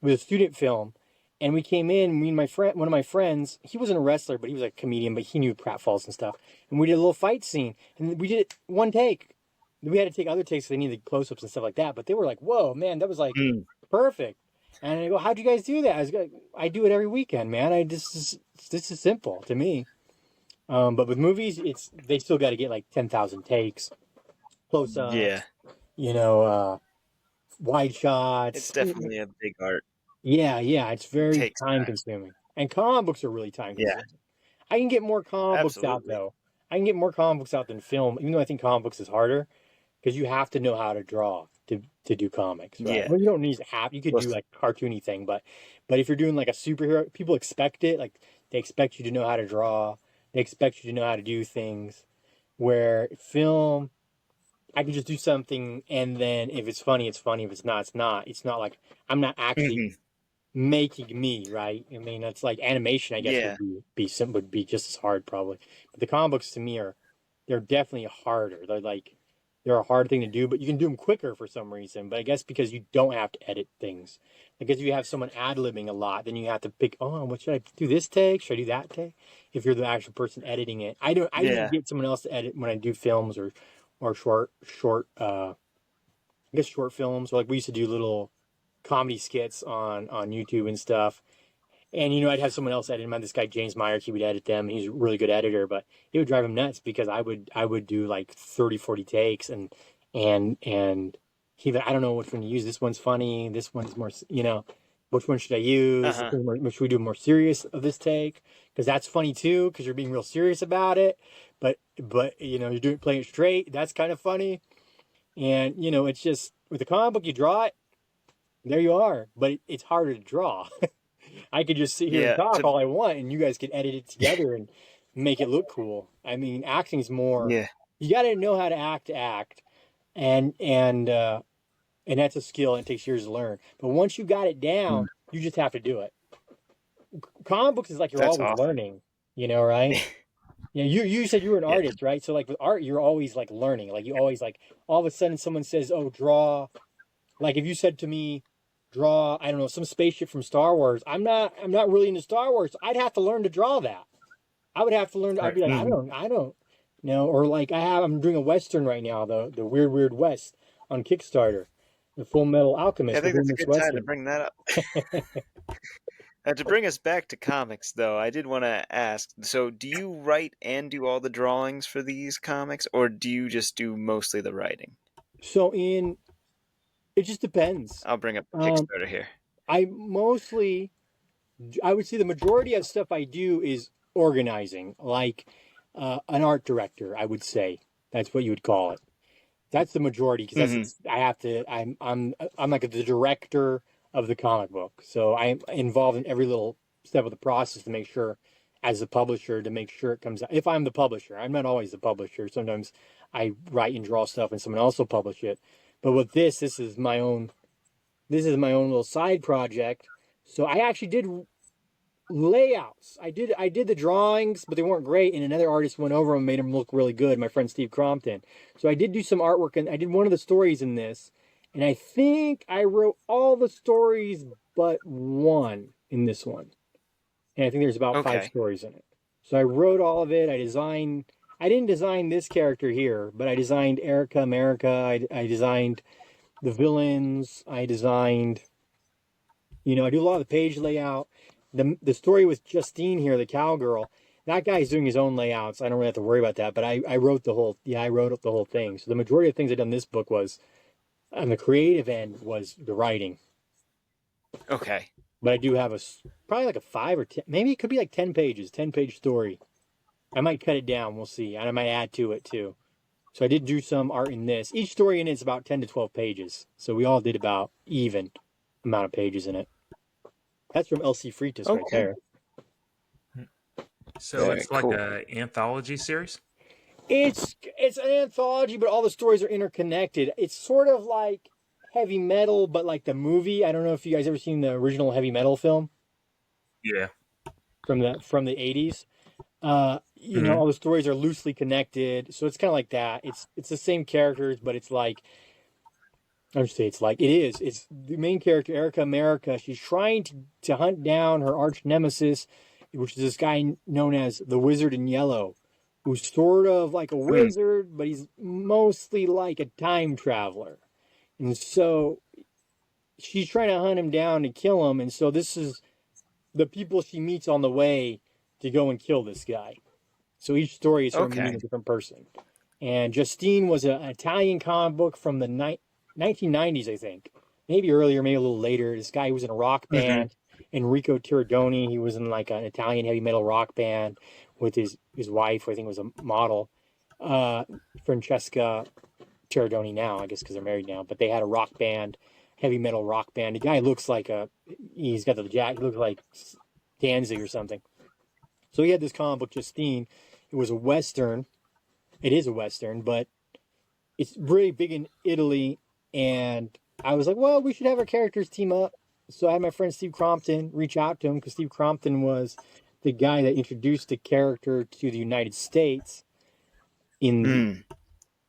with a student film, and we came in. Me and one of my friends, he wasn't a wrestler, but he was a comedian, but he knew pratfalls and stuff. And we did a little fight scene, and we did it one take. We had to take other takes because they needed close-ups and stuff like that. But they were like, "Whoa, man, that was like perfect." And I go, "How'd you guys do that?" I do it every weekend, man. This is simple to me. But with movies, they still got to get like 10,000 takes, close-ups, wide shots. It's definitely a big art. Yeah, it's very Takes time-consuming. And comic books are really time-consuming. Yeah. I can get more comic books out, though. I can get more comic books out than film, even though I think comic books is harder, because you have to know how to draw to do comics, right? Yeah. Well, you don't need to have. You could do like a cartoony thing, but if you're doing like a superhero, people expect it. Like they expect you to know how to draw. They expect you to know how to do things. Where film, I can just do something, and then if it's funny, it's funny. If it's not, it's not. It's not like I'm not actually making me, right? I mean, that's like animation. I guess would be just as hard probably. But the comic books to me they're definitely harder. They're a hard thing to do, but you can do them quicker for some reason. But I guess because you don't have to edit things. Because you have someone ad-libbing a lot, then you have to pick, what should I do this take? Should I do that take? If you're the actual person editing it. I usually get someone else to edit when I do films or short films. Or like we used to do little comedy skits on YouTube and stuff. And, I'd have someone else edit them. This guy, James Meyer, he would edit them. He's a really good editor, but it would drive him nuts because I would do like 30, 40 takes and he would, I don't know which one to use. This one's funny. This one's more, which one should I use? Should we do more serious of this take? Because that's funny too, because you're being real serious about it. But you're playing it straight. That's kind of funny. And, it's just, with the comic book, you draw it. There you are. But it's harder to draw. I could just sit here and talk all I want, and you guys could edit it together and make it look cool. I mean, acting is more. Yeah. You got to know how to act, and that's a skill, and it takes years to learn. But once you got it down, you just have to do it. Comic books is like you're always learning, right? You said you were an artist, right? So like with art, you're always like learning. Like you always like all of a sudden someone says, "Oh, draw." Like if you said to me, draw, I don't know, some spaceship from Star Wars. I'm not really into Star Wars. So I'd have to learn to draw that. I would have to learn. I'd be like, I don't know. Or like I'm doing a Western right now, the Weird West on Kickstarter, the Full Metal Alchemist. I think that's a good time to bring that up. To bring us back to comics, though, I did want to ask, so do you write and do all the drawings for these comics, or do you just do mostly the writing? So it just depends. I'll bring up Kickstarter here. I would say the majority of stuff I do is organizing. Like an art director, I would say. That's what you would call it. That's the majority because that's I have to. I'm like the director of the comic book, so I'm involved in every little step of the process to make sure, as a publisher, to make sure it comes out. If I'm the publisher, I'm not always the publisher. Sometimes I write and draw stuff, and someone else will publish it. But with this is my own. This is my own little side project. So I actually did layouts. I did the drawings, but they weren't great. And another artist went over them and made them look really good. My friend Steve Crompton. So I did do some artwork, and I did one of the stories in this. And I think I wrote all the stories but one in this one. And I think there's about 5 stories in it. So I wrote all of it. I didn't design this character here, but I designed Erica America. I designed the villains. I designed, I do a lot of the page layout. The story with Justine here, the cowgirl, that guy's doing his own layouts. I don't really have to worry about that, but I wrote the whole thing. So the majority of things I done in this book was, on the creative end, was the writing. Okay. But I do have probably like a 5 or 10, maybe it could be like 10 pages, 10-page story. I might cut it down, we'll see. And I might add to it too. So I did do some art in this. Each story in it is about 10 to 12 pages. So we all did about even amount of pages in it. That's from LC Freitas right there. So Very it's like cool. an anthology series? It's an anthology, but all the stories are interconnected. It's sort of like heavy metal, but like the movie. I don't know if you guys ever seen the original heavy metal film. Yeah. From the 80s. All the stories are loosely connected. So it's kind of like that. It's the same characters, but it's like, it's the main character, Erica America. She's trying to hunt down her arch nemesis, which is this guy known as the Wizard in Yellow, who's sort of like a wizard, but he's mostly like a time traveler. And so she's trying to hunt him down and kill him. And so this is the people she meets on the way to go and kill this guy. So each story is her meeting a different person. And Justine was an Italian comic book from the 1990s, I think. Maybe earlier, maybe a little later. This guy was in a rock band, Enrico Tiradoni. He was in like an Italian heavy metal rock band with his wife, who I think was a model, Francesca Tiradoni now, I guess because they're married now. But they had a rock band, heavy metal rock band. The guy looks like he's got the jacket, he looks like Danzig or something. So he had this comic book, Justine. It was a Western. It is a Western, but it's really big in Italy. And I was like, well, we should have our characters team up. So I had my friend Steve Crompton reach out to him, because Steve Crompton was the guy that introduced the character to the United States in the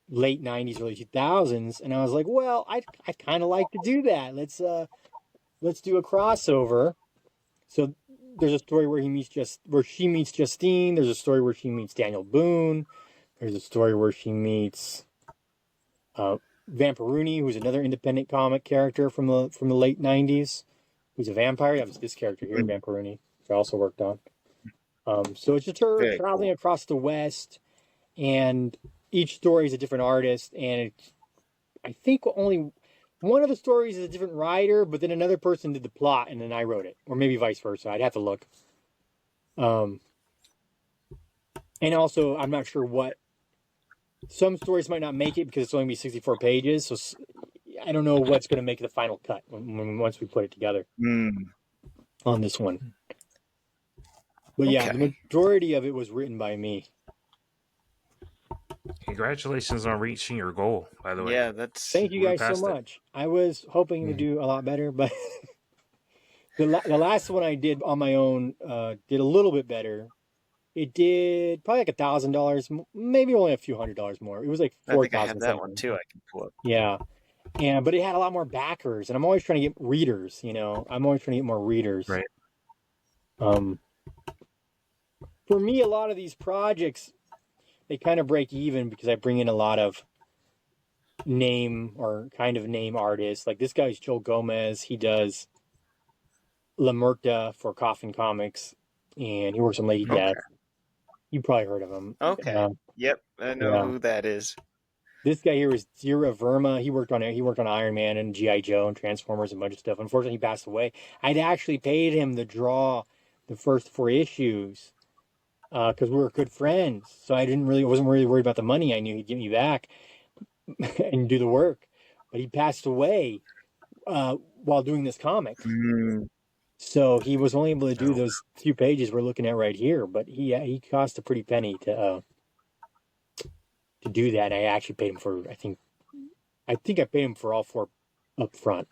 late 90s, early 2000s. And I was like, well, I kind of like to do that. Let's do a crossover. So there's a story where she meets Justine. There's a story where she meets Daniel Boone. There's a story where she meets Vampiruni, who's another independent comic character from the late 90s, who's a vampire. That was this character here, Vampiruni, which I also worked on. So it's just her traveling across the West, and each story is a different artist, and I think only one of the stories is a different writer, but then another person did the plot, and then I wrote it. Or maybe vice versa. I'd have to look. And also, I'm not sure what... Some stories might not make it because it's only be 64 pages, so I don't know what's going to make the final cut once we put it together on this one. But yeah, the majority of it was written by me. Congratulations on reaching your goal, by the way. Yeah, Thank you guys so much. I was hoping to do a lot better, but the last one I did on my own did a little bit better. It did probably like $1,000, maybe only a few $100 more. It was like 4,000. I think I have that one too. I can pull up. Yeah, but it had a lot more backers, and I'm always trying to get readers. I'm always trying to get more readers. Right. For me, a lot of these projects, they kind of break even because I bring in a lot of name artists. Like this guy's Joel Gomez. He does La Muerta for Coffin Comics, and he works on Lady Death. You probably heard of him. Okay. Yep, I know who that is. This guy here is Zira Verma. He worked on Iron Man and G.I. Joe and Transformers and a bunch of stuff. Unfortunately, he passed away. I'd actually paid him to draw the first 4 issues because we were good friends. So I wasn't really worried about the money. I knew he'd get me back and do the work. But he passed away while doing this comic. Mm. So he was only able to do Oh. those few pages we're looking at right here. But he cost a pretty penny to do that. And I actually paid him for, I think I paid him for all 4 up front.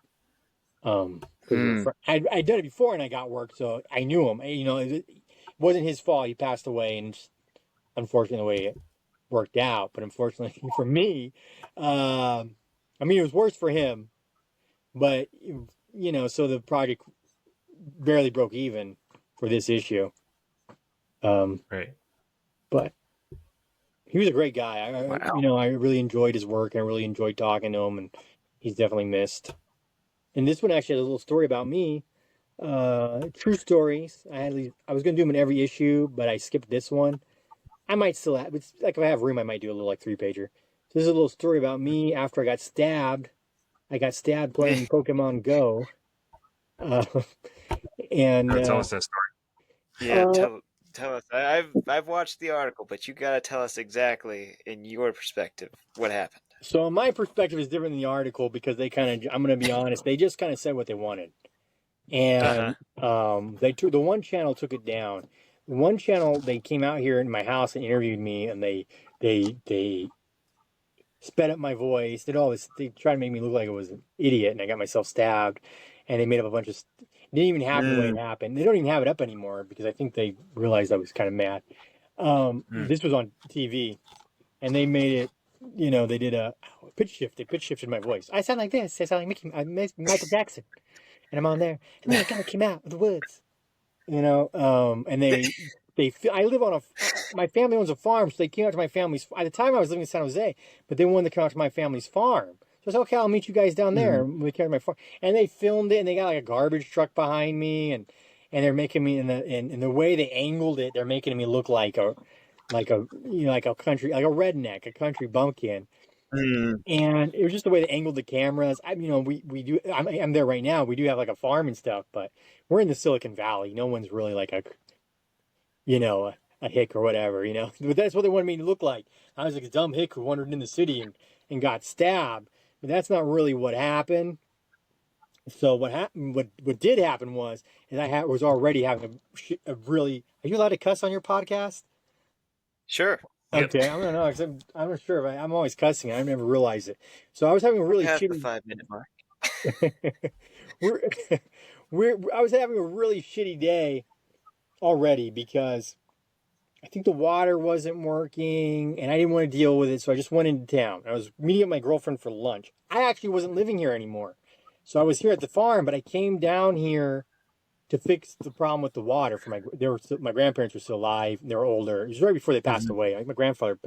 I'd done it before and I got work, so I knew him. You know, it wasn't his fault. He passed away, and just, unfortunately, the way it worked out. But unfortunately for me, I mean, it was worse for him. But you know, so the project barely broke even for this issue. Right. But he was a great guy. Wow. You know, I really enjoyed his work, and I really enjoyed talking to him, and he's definitely missed. And this one actually has a little story about me. True stories. I was going to do them in every issue, but I skipped this one. I might still have, it's like if I have room, I might do a little like 3-pager. So this is a little story about me after I got stabbed. I got stabbed playing Pokemon Go. And Tell us that story. Yeah, tell us. I've watched the article, but you gotta tell us exactly in your perspective what happened. so my perspective is different than the article because they kind of, I'm going to be honest, they just kind of said what they wanted. And the one channel took it down. The one channel, they came out here in my house and interviewed me, and they sped up my voice, did all this. They tried to make me look like I was an idiot, and I got myself stabbed. And they made up a bunch of. Didn't even happen the way it happened. They don't even have it up anymore because I think they realized I was kind of mad. This was on TV, and they made it. You know, they did a pitch shift. They pitch shifted my voice. I sound like this. I sound like Michael Jackson. And I'm on there, and then a guy came out of the woods, you know, and I live on my family owns a farm, so they came out to my family's, at the time I was living in San Jose, but they wanted to come out to my family's farm. So I said, okay, I'll meet you guys down there. We came to my farm, and they filmed it, and they got like a garbage truck behind me, and they're making me, in the way they angled it, they're making me look like a you know, like a country, like a redneck, a country bumpkin. And it was just the way they angled the cameras. You know, we do. I'm there right now. We do have like a farm and stuff, but we're in the Silicon Valley. No one's really like a hick or whatever. You know, but that's what they wanted me to look like. I was like a dumb hick who wandered in the city and got stabbed. But that's not really what happened. So what happened? What did happen was I was already having a really. Are you allowed to cuss on your podcast? Sure. Okay, I don't know. 'Cause I'm not sure. I'm always cussing. I never realized it. So I was having a really Past the shitty. 5-minute mark. I was having a really shitty day already because I think the water wasn't working and I didn't want to deal with it. So I just went into town. I was meeting up with my girlfriend for lunch. I actually wasn't living here anymore. So I was here at the farm, but I came down here to fix the problem with the water for my grandparents were still alive. They were older. It was right before they passed away. Like my grandfather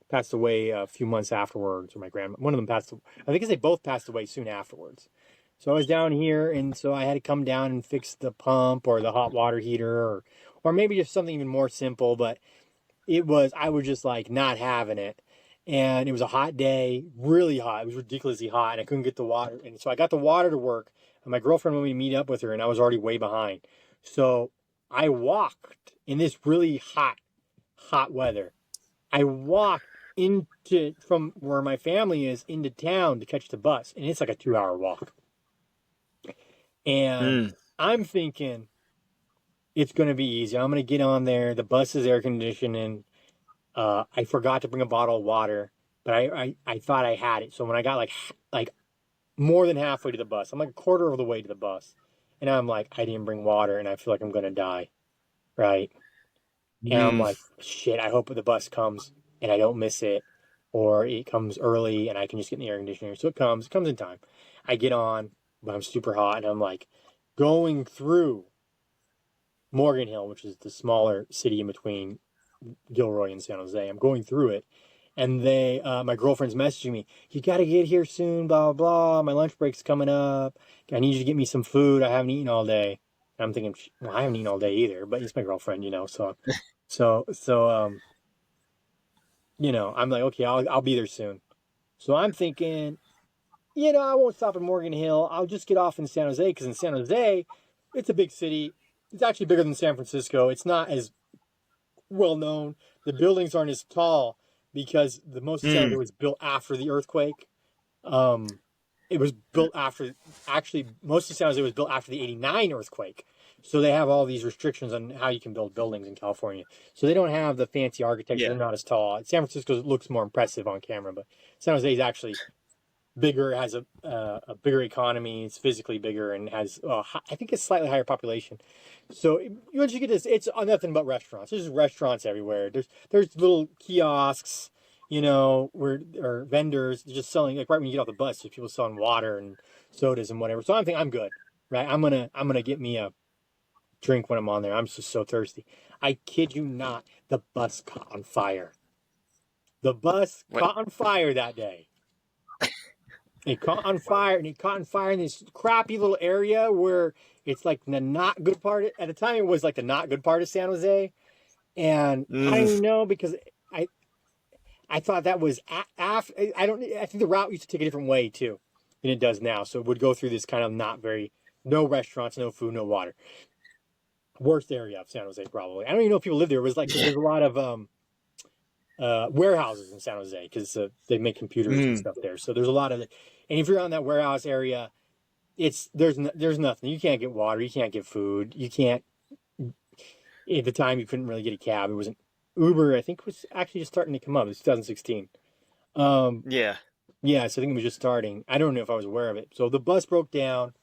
passed away a few months afterwards, or one of them passed. I think they both passed away soon afterwards. So I was down here, and so I had to come down and fix the pump or the hot water heater, or maybe just something even more simple. But I was just like not having it, and it was a hot day, really hot. It was ridiculously hot, and I couldn't get the water. And so I got the water to work. And my girlfriend wanted me to meet up with her, and I was already way behind. So I walked in this really hot weather. I walked from where my family is into town to catch the bus, and it's like a 2-hour walk. And I'm thinking it's going to be easy. I'm going to get on there. The bus is air conditioning. I forgot to bring a bottle of water, but I thought I had it. So when I got like more than halfway to the bus, I'm like a quarter of the way to the bus, and I'm like, I didn't bring water, and I feel like I'm going to die, right? And I'm like, shit, I hope the bus comes and I don't miss it, or it comes early and I can just get in the air conditioner. So it comes in time. I get on, but I'm super hot, and I'm like going through Morgan Hill, which is the smaller city in between Gilroy and San Jose. I'm going through it, and my girlfriend's messaging me, you got to get here soon, blah, blah, blah. My lunch break's coming up. I need you to get me some food. I haven't eaten all day. And I'm thinking, well, I haven't eaten all day either, but it's my girlfriend, you know, so, you know, I'm like, okay, I'll be there soon. So I'm thinking, you know, I won't stop in Morgan Hill. I'll just get off in San Jose, because in San Jose, it's a big city. It's actually bigger than San Francisco. It's not as well known. The buildings aren't as tall because the most of San Jose was built after the earthquake. It was built after, actually, most of San Jose was built after the '89 earthquake. So they have all these restrictions on how you can build buildings in California. So they don't have the fancy architecture. Yeah. They're not as tall. San Francisco looks more impressive on camera, but San Jose is actually bigger, has a bigger economy. It's physically bigger and has, I think, a slightly higher population. So once you get this, it's nothing but restaurants. There's restaurants everywhere. There's little kiosks, or vendors just selling, like right when you get off the bus, there's people selling water and sodas and whatever. So I think I'm good, right? I'm gonna get me a drink when I'm on there. I'm just so thirsty. I kid you not, the bus caught on fire. The bus caught on fire that day. It caught on fire, and it caught on fire in this crappy little area where it's like the not good part. At the time, it was like the not good part of San Jose, and I don't even know because I thought that was after. I think the route used to take a different way too than it does now. So it would go through this kind of no restaurants, no food, no water. Worst area of San Jose, probably. I don't even know if people live there. It was like there's a lot of warehouses in San Jose because they make computers and stuff there. So there's a lot of it. And if you're on that warehouse area, there's nothing. You can't get water. You can't get food. You can't. At the time, you couldn't really get a cab. It wasn't Uber. I think was actually just starting to come up. It's 2016. Yeah. Yeah. So I think it was just starting. I don't know if I was aware of it. So the bus broke down.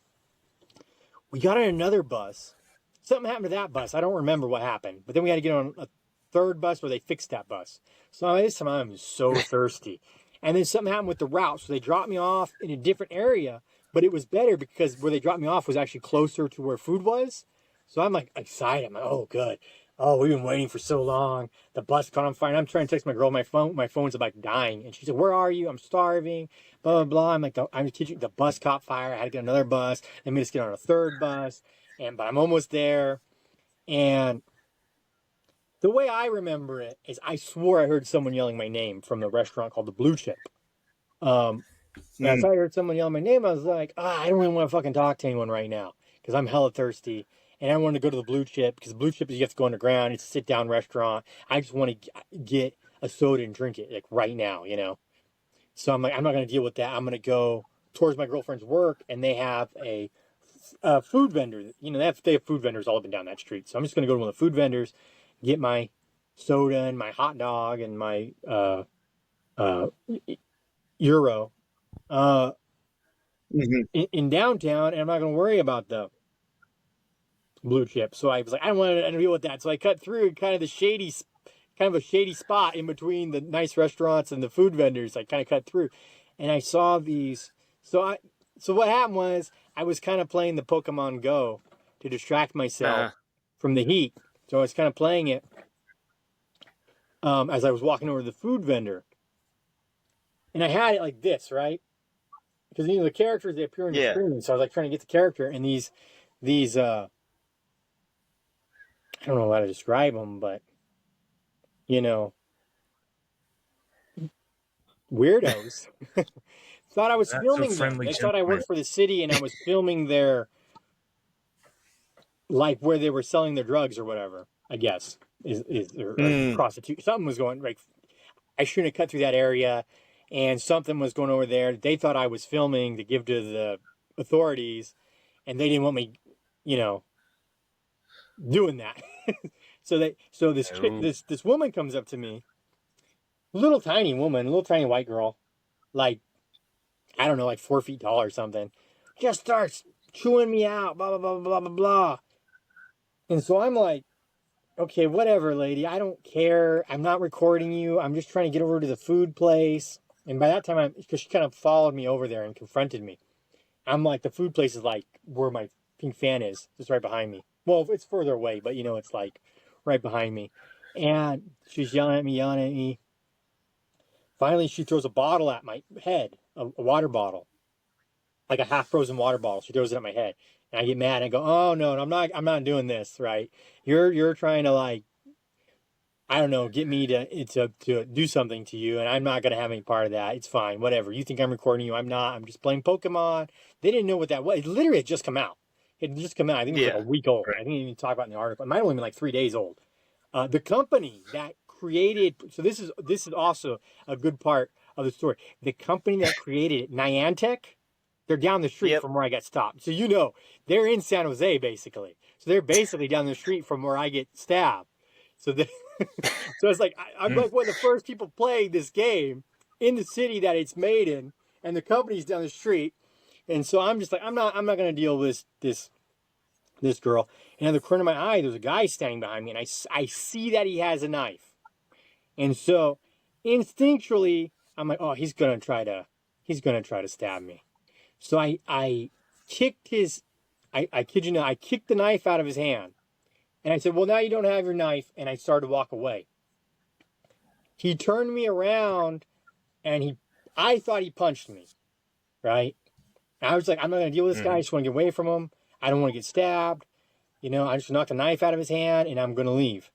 We got on another bus. Something happened to that bus. I don't remember what happened. But then we had to get on a third bus where they fixed that bus. So this time I'm so thirsty. And then something happened with the route. So they dropped me off in a different area. But it was better because where they dropped me off was actually closer to where food was. So I'm like excited. I'm like, oh, good. Oh, we've been waiting for so long. The bus caught on fire. And I'm trying to text my girl. My phone's like dying. And she said, where are you? I'm starving. Blah, blah, blah. I'm like, I'm teaching. The bus caught fire. I had to get another bus. They made us get on a third bus. But I'm almost there. And the way I remember it is I swore I heard someone yelling my name from the restaurant called the Blue Chip. And as I heard someone yelling my name, I was like, I don't really want to fucking talk to anyone right now because I'm hella thirsty. And I wanted to go to the Blue Chip because the Blue Chip is you have to go underground. It's a sit-down restaurant. I just want to get a soda and drink it like right now, So I'm like, I'm not going to deal with that. I'm going to go towards my girlfriend's work, and they have a food vendor. They have food vendors all up and down that street. So I'm just going to go to one of the food vendors, get my soda and my hot dog and my Euro in downtown, and I'm not going to worry about the Blue Chip. So I was like, I don't want to deal with that. So I cut through kind of a shady spot in between the nice restaurants and the food vendors. I kind of cut through, and I saw these. So what happened was I was kind of playing the Pokemon Go to distract myself from the heat. So I was kind of playing it as I was walking over to the food vendor. And I had it like this, right? Because, the characters, they appear on the screen. So I was like trying to get the character. And these I don't know how to describe them, but, weirdos. Thought I was filming them. They thought I worked for the city and I was filming their, like where they were selling their drugs or whatever, I guess, or prostitute. Something was going, like, I shouldn't have cut through that area, and something was going over there. They thought I was filming to give to the authorities, and they didn't want me, doing that. So this woman comes up to me, little tiny woman, little tiny white girl, like, I don't know, like 4 feet tall or something, just starts chewing me out, blah, blah, blah, blah, blah, blah. And so I'm like, okay, whatever, lady. I don't care. I'm not recording you. I'm just trying to get over to the food place. And by that time, because she kind of followed me over there and confronted me. I'm like, the food place is like where my pink fan is, just right behind me. Well, it's further away, but it's like right behind me. And she's yelling at me. Finally, she throws a bottle at my head, a water bottle, like a half-frozen water bottle. She throws it at my head. And I get mad and I go, oh, no, I'm not doing this, right? You're trying to, like, I don't know, get me to do something to you, and I'm not going to have any part of that. It's fine, whatever. You think I'm recording you. I'm not. I'm just playing Pokemon. They didn't know what that was. It literally had just come out. It had just come out. I think it was like a week old. I think you even talk about it in the article. It might have only been like 3 days old. The company that created, so this is also a good part of the story. The company that created it, Niantic, they're down the street Yep. from where I got stopped. So they're in San Jose basically. So they're basically down the street from where I get stabbed. So so it's like I'm like one of the first people playing this game in the city that it's made in, and the company's down the street. And so I'm just like, I'm not gonna deal with this girl. And in the corner of my eye, there's a guy standing behind me, and I see that he has a knife. And so instinctually, I'm like, oh, he's gonna try to stab me. So I kicked his, I kid you not, I kicked the knife out of his hand. And I said, well, now you don't have your knife. And I started to walk away. He turned me around, and I thought he punched me, right? And I was like, I'm not going to deal with this guy. I just want to get away from him. I don't want to get stabbed. I just knocked the knife out of his hand, and I'm going to leave.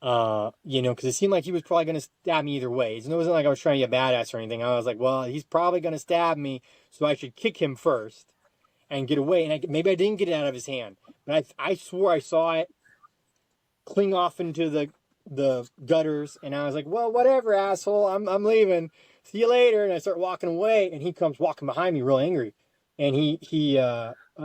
Because it seemed like he was probably going to stab me either way. It wasn't like I was trying to be a badass or anything. I was like, well, he's probably going to stab me, so I should kick him first and get away. And maybe I didn't get it out of his hand, but I swore I saw it cling off into the gutters, and I was like, well, whatever, asshole, I'm leaving. See you later. And I start walking away, and he comes walking behind me real angry. And he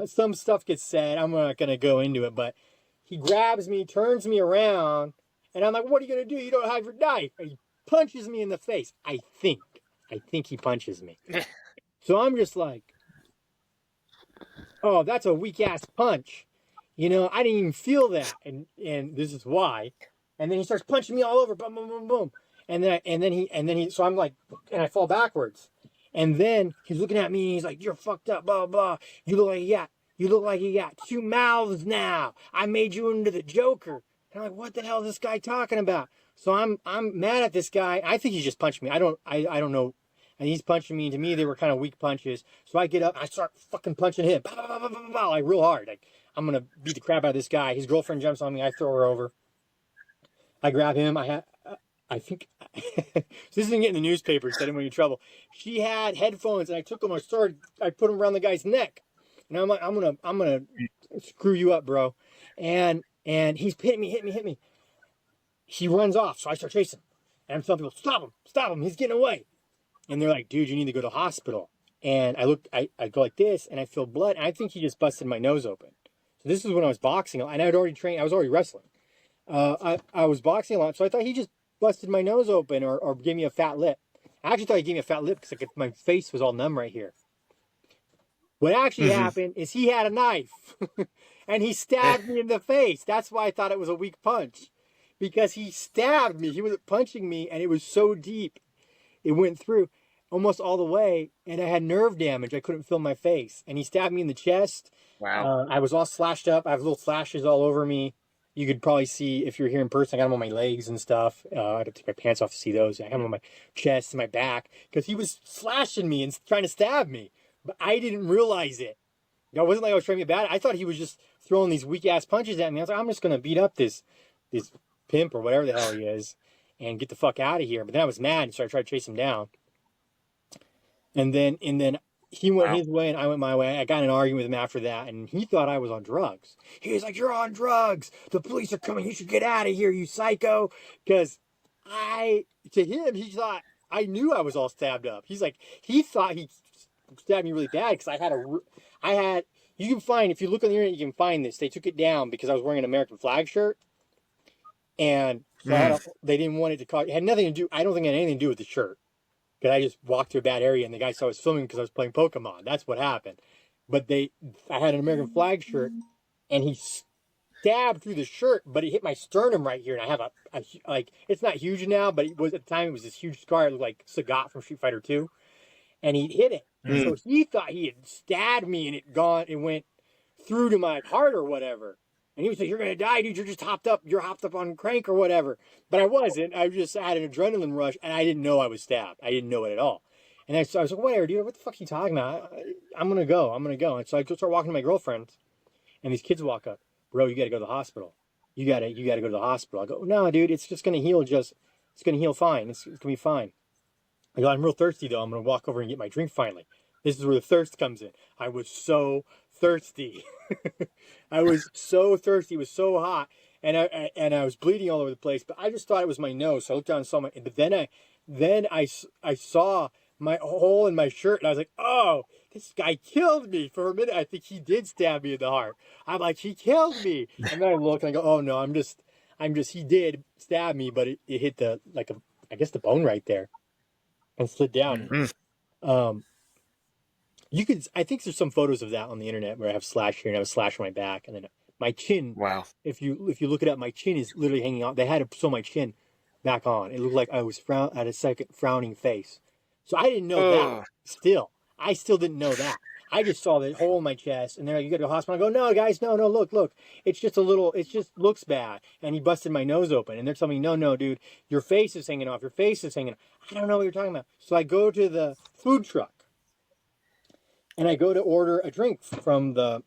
some stuff gets said. I'm not going to go into it, but he grabs me, turns me around, and I'm like, what are you going to do? You don't have your knife. And he punches me in the face. I think he punches me. So I'm just like, oh, that's a weak ass punch. I didn't even feel that. And this is why. And then he starts punching me all over. Boom, boom, boom, boom. And then he, so I'm like, and I fall backwards. And then he's looking at me and he's like, you're fucked up, blah, blah. You look like you got 2 mouths now. I made you into the Joker. And I'm like, what the hell is this guy talking about? So I'm mad at this guy. I think he just punched me. I don't know. And he's punching me. And to me, they were kind of weak punches. So I get up and I start fucking punching him. Bah, bah, bah, bah, bah, like real hard. Like, I'm going to beat the crap out of this guy. His girlfriend jumps on me. I throw her over. I grab him. I think this isn't getting the newspapers, so I didn't want any trouble. She had headphones, and I took them. I put them around the guy's neck, and I'm like, I'm gonna screw you up, bro. And he's hit me. He runs off, so I start chasing, and I'm telling people, stop him, he's getting away. And they're like, dude, you need to go to the hospital. And I go like this, and I feel blood, and I think he just busted my nose open. So this is when I was boxing, and I was already wrestling. I was boxing a lot, so I thought he just busted my nose open or gave me a fat lip. I actually thought he gave me a fat lip because my face was all numb right here. What actually happened is he had a knife and he stabbed me in the face. That's why I thought it was a weak punch, because he stabbed me. He wasn't punching me, and it was so deep. It went through almost all the way, and I had nerve damage. I couldn't feel my face, and he stabbed me in the chest. Wow. I was all slashed up. I have little slashes all over me. You could probably see if you're here in person. I got them on my legs and stuff. I had to take my pants off to see those. I have them on my chest and my back because he was slashing me and trying to stab me. But I didn't realize it. It wasn't like I was trying to be bad. I thought he was just throwing these weak ass punches at me. I was like, I'm just gonna beat up this pimp or whatever the hell he is and get the fuck out of here. But then I was mad, so I tried to chase him down. And then he went his way and I went my way. I got in an argument with him after that, and he thought I was on drugs. He was like, you're on drugs. The police are coming. You should get out of here, you psycho. Because to him, he thought I knew I was all stabbed up. He thought he stabbed me really bad because you can find, if you look on the internet, you can find this. They took it down because I was wearing an American flag shirt. And so they didn't want it to cause, it had nothing to do, I don't think it had anything to do with the shirt. Because I just walked through a bad area and the guy saw I was filming because I was playing Pokemon. That's what happened. But I had an American flag shirt, and he stabbed through the shirt, but it hit my sternum right here. And I have it's not huge now, but at the time it was this huge scar. It looked like Sagat from Street Fighter 2. And he hit it. So he thought he had stabbed me, and it went through to my heart or whatever. And he was like, you're going to die, dude. You're hopped up on crank or whatever. But I wasn't. I just had an adrenaline rush, and I didn't know I was stabbed. I didn't know it at all. And I was like, whatever, dude. What the fuck are you talking about? I'm going to go. And so I start walking to my girlfriend, and these kids walk up. Bro, you got to go to the hospital. You got to go to the hospital. I go, no, dude, it's just going to heal. It's going to heal fine. It's going to be fine. I go, I'm real thirsty, though. I'm going to walk over and get my drink finally. This is where the thirst comes in. I was so thirsty. I was so thirsty. It was so hot. and I was bleeding all over the place. But I just thought it was my nose. So I looked down and saw my. But then I saw my hole in my shirt, and I was like, oh, this guy killed me. For a minute, I think he did stab me in the heart. I'm like, he killed me. And then I look and I go, oh no, I'm just. He did stab me, but it hit I guess the bone right there, and slid down. I think there's some photos of that on the internet where I have slash here and I have a slash on my back, and then my chin. Wow. If you look it up, my chin is literally hanging out. They had to sew my chin back on. It looked like I was at a second frowning face. So I didn't know that. I still didn't know that. I just saw the hole in my chest, and they're like, "You got to go to the hospital." I go, "No, guys, no, look. It's just it just looks bad." And he busted my nose open, and they're telling me, "No, dude, your face is hanging off. Your face is hanging off." I don't know what you're talking about. So I go to the food truck, and I go to order a drink from the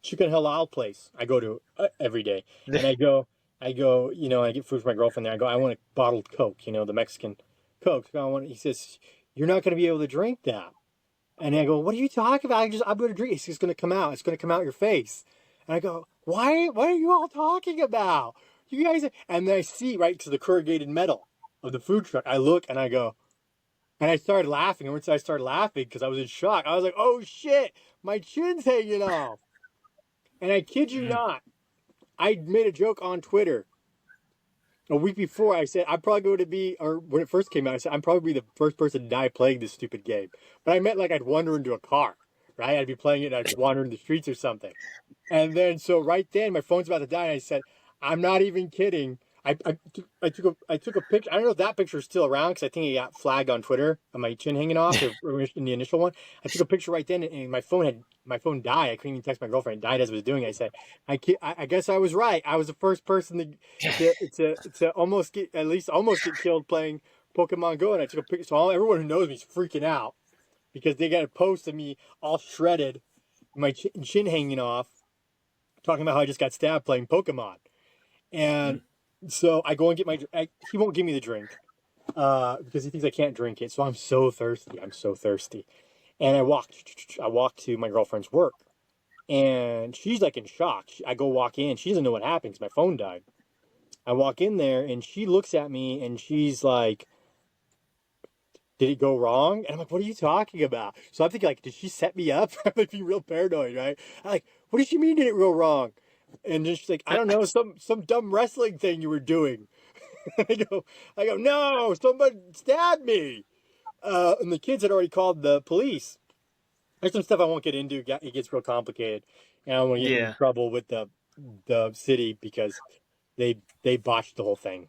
chicken halal place I go to every day, and I go, I get food for my girlfriend there. I go, I want a bottled Coke, the Mexican Coke. So he says, "You're not going to be able to drink that." And I go, "What are you talking about? I'm going to drink. It's just going to come out. It's going to come out your face." And I go, "Why? What are you all talking about? You guys?" And then I see right to the corrugated metal of the food truck. I look and I go, and I started laughing. And once I started laughing because I was in shock, I was like, "Oh shit, my chin's hanging off." And I kid you not, I made a joke on Twitter a week before. I said, I'm probably going to be, or when it first came out, I said, I'm probably the first person to die playing this stupid game. But I meant like I'd wander into a car, right? I'd be playing it and I'd wander in the streets or something. And then, so right then, my phone's about to die. And I said, I'm not even kidding. I took a picture. I don't know if that picture is still around because I think it got flagged on Twitter on my chin hanging off in the initial one. I took a picture right then, and my phone died. I couldn't even text my girlfriend. It died as I was doing it. I said, I guess I was right. I was the first person to almost get killed playing Pokemon Go. And I took a picture. So everyone who knows me is freaking out because they got a post of me all shredded, my chin hanging off, talking about how I just got stabbed playing Pokemon. And so I go and get he won't give me the drink because he thinks I can't drink it. So I'm so thirsty. And I walk to my girlfriend's work, and she's like in shock. I go walk in. She doesn't know what happened because my phone died. I walk in there, and she looks at me, and she's like, "Did it go wrong?" And I'm like, "What are you talking about?" So I'm thinking, like, did she set me up? I'm like being real paranoid, right? I'm like, "What does she mean did it go wrong?" And just like, "I don't know, some dumb wrestling thing you were doing." I go, "No, somebody stabbed me." And the kids had already called the police. There's some stuff I won't get into. It gets real complicated, and I don't want to get in trouble with the city because they botched the whole thing.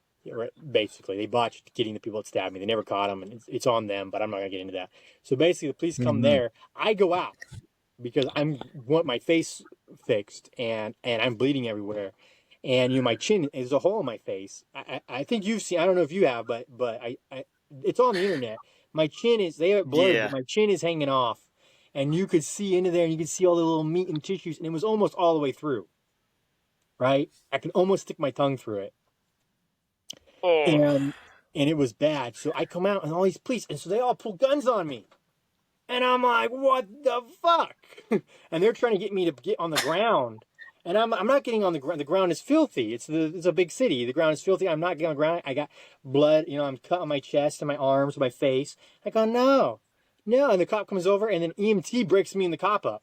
Basically, they botched getting the people that stabbed me. They never caught them, and it's on them. But I'm not gonna get into that. So basically, the police come there. I go out because I want my face fixed, and I'm bleeding everywhere, and my chin is a hole in my face. I think you've seen. I don't know if you have, but I it's on the internet. My chin is, they have it blurred, but my chin is hanging off, and you could see into there, and you could see all the little meat and tissues, and it was almost all the way through. Right, I can almost stick my tongue through it, and it was bad. So I come out, and all these police, and so they all pull guns on me. And I'm like, what the fuck? And they're trying to get me to get on the ground. And I'm not getting on the ground. The ground is filthy. It's a big city. The ground is filthy. I'm not getting on the ground. I got blood. I'm cut on my chest and my arms, my face. I go, no. And the cop comes over, and then EMT breaks me and the cop up.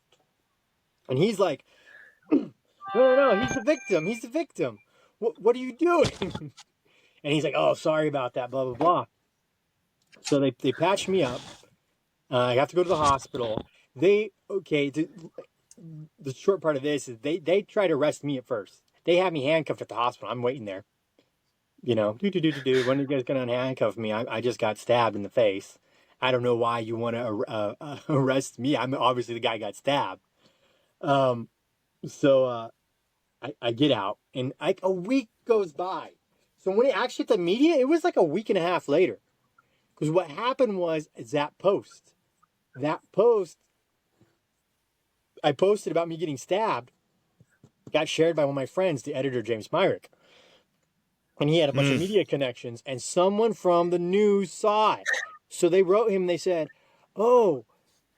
And he's like, no, he's the victim. What are you doing? And he's like, oh, sorry about that, blah, blah, blah. So they patch me up. I have to go to the hospital. The short part of this is they try to arrest me at first. They have me handcuffed at the hospital. I'm waiting there. When are you guys going to handcuff me? I just got stabbed in the face. I don't know why you want to arrest me. I'm obviously the guy got stabbed. So I get out, and like a week goes by. So when it actually hit the media, it was like a week and a half later. Because what happened was that post I posted about me getting stabbed got shared by one of my friends, the editor, James Myrick. And he had a bunch of media connections, and someone from the news saw it. So they wrote him, they said, oh,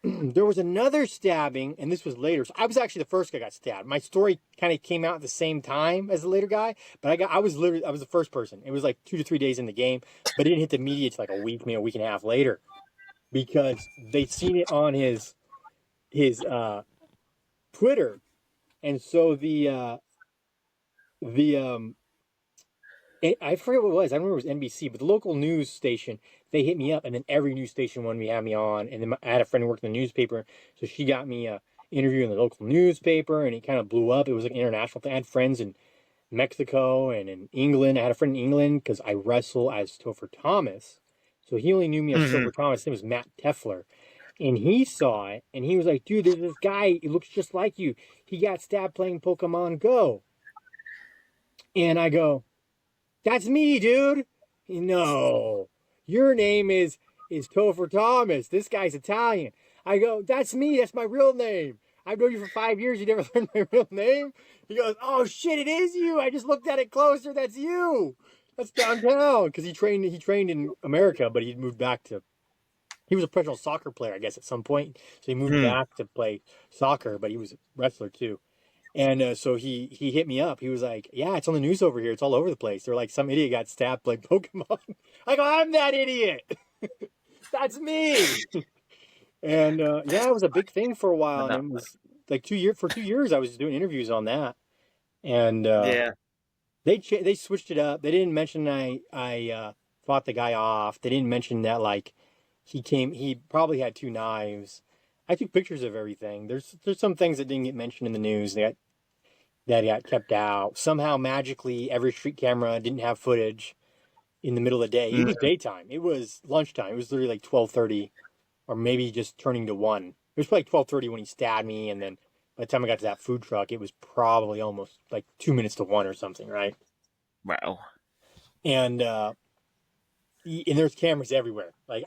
there was another stabbing, and this was later. So I was actually the first guy got stabbed. My story kind of came out at the same time as the later guy, but I was the first person. It was like 2 to 3 days in the game, but it didn't hit the media till like a week, maybe a week and a half later, because they'd seen it on his Twitter, and so I forget what it was. I don't remember if it was NBC, but the local news station, they hit me up, and then every news station wanted me to have me on. And then I had a friend who worked in the newspaper, so she got me a interview in the local newspaper, and it kind of blew up. It was like an international thing. I had friends in Mexico and in England. I had a friend in England because I wrestle as Topher Thomas. So he only knew me as Topher Thomas. His name was Matt Teffler. And he saw it, and he was like, dude, there's this guy, he looks just like you. He got stabbed playing Pokemon Go. And I go, that's me, dude. No, your name is Topher Thomas. This guy's Italian. I go, that's me. That's my real name. I've known you for 5 years. You never learned my real name? He goes, oh, shit, it is you. I just looked at it closer. That's you. That's downtown. Because he trained in America, but he moved back to... He was a professional soccer player, I guess, at some point. So he moved back to play soccer, but he was a wrestler, too. And so he hit me up. He was like, yeah, it's on the news over here. It's all over the place. They're like, some idiot got stabbed playing Pokemon. I go, I'm that idiot. That's me. And yeah, it was a big thing for a while. And it was like for 2 years, I was doing interviews on that. And they switched it up. They didn't mention I fought the guy off. They didn't mention that, like, he probably had 2 knives. I took pictures of everything. There's some things that didn't get mentioned in the news that got kept out. Somehow, magically, every street camera didn't have footage in the middle of the day. It was daytime. It was lunchtime. It was literally like 12:30, or maybe just turning to 1. It was probably 12:30 when he stabbed me, and then by the time I got to that food truck, it was probably almost like 2 minutes to 1 or something, right? Wow. And there's cameras everywhere. Like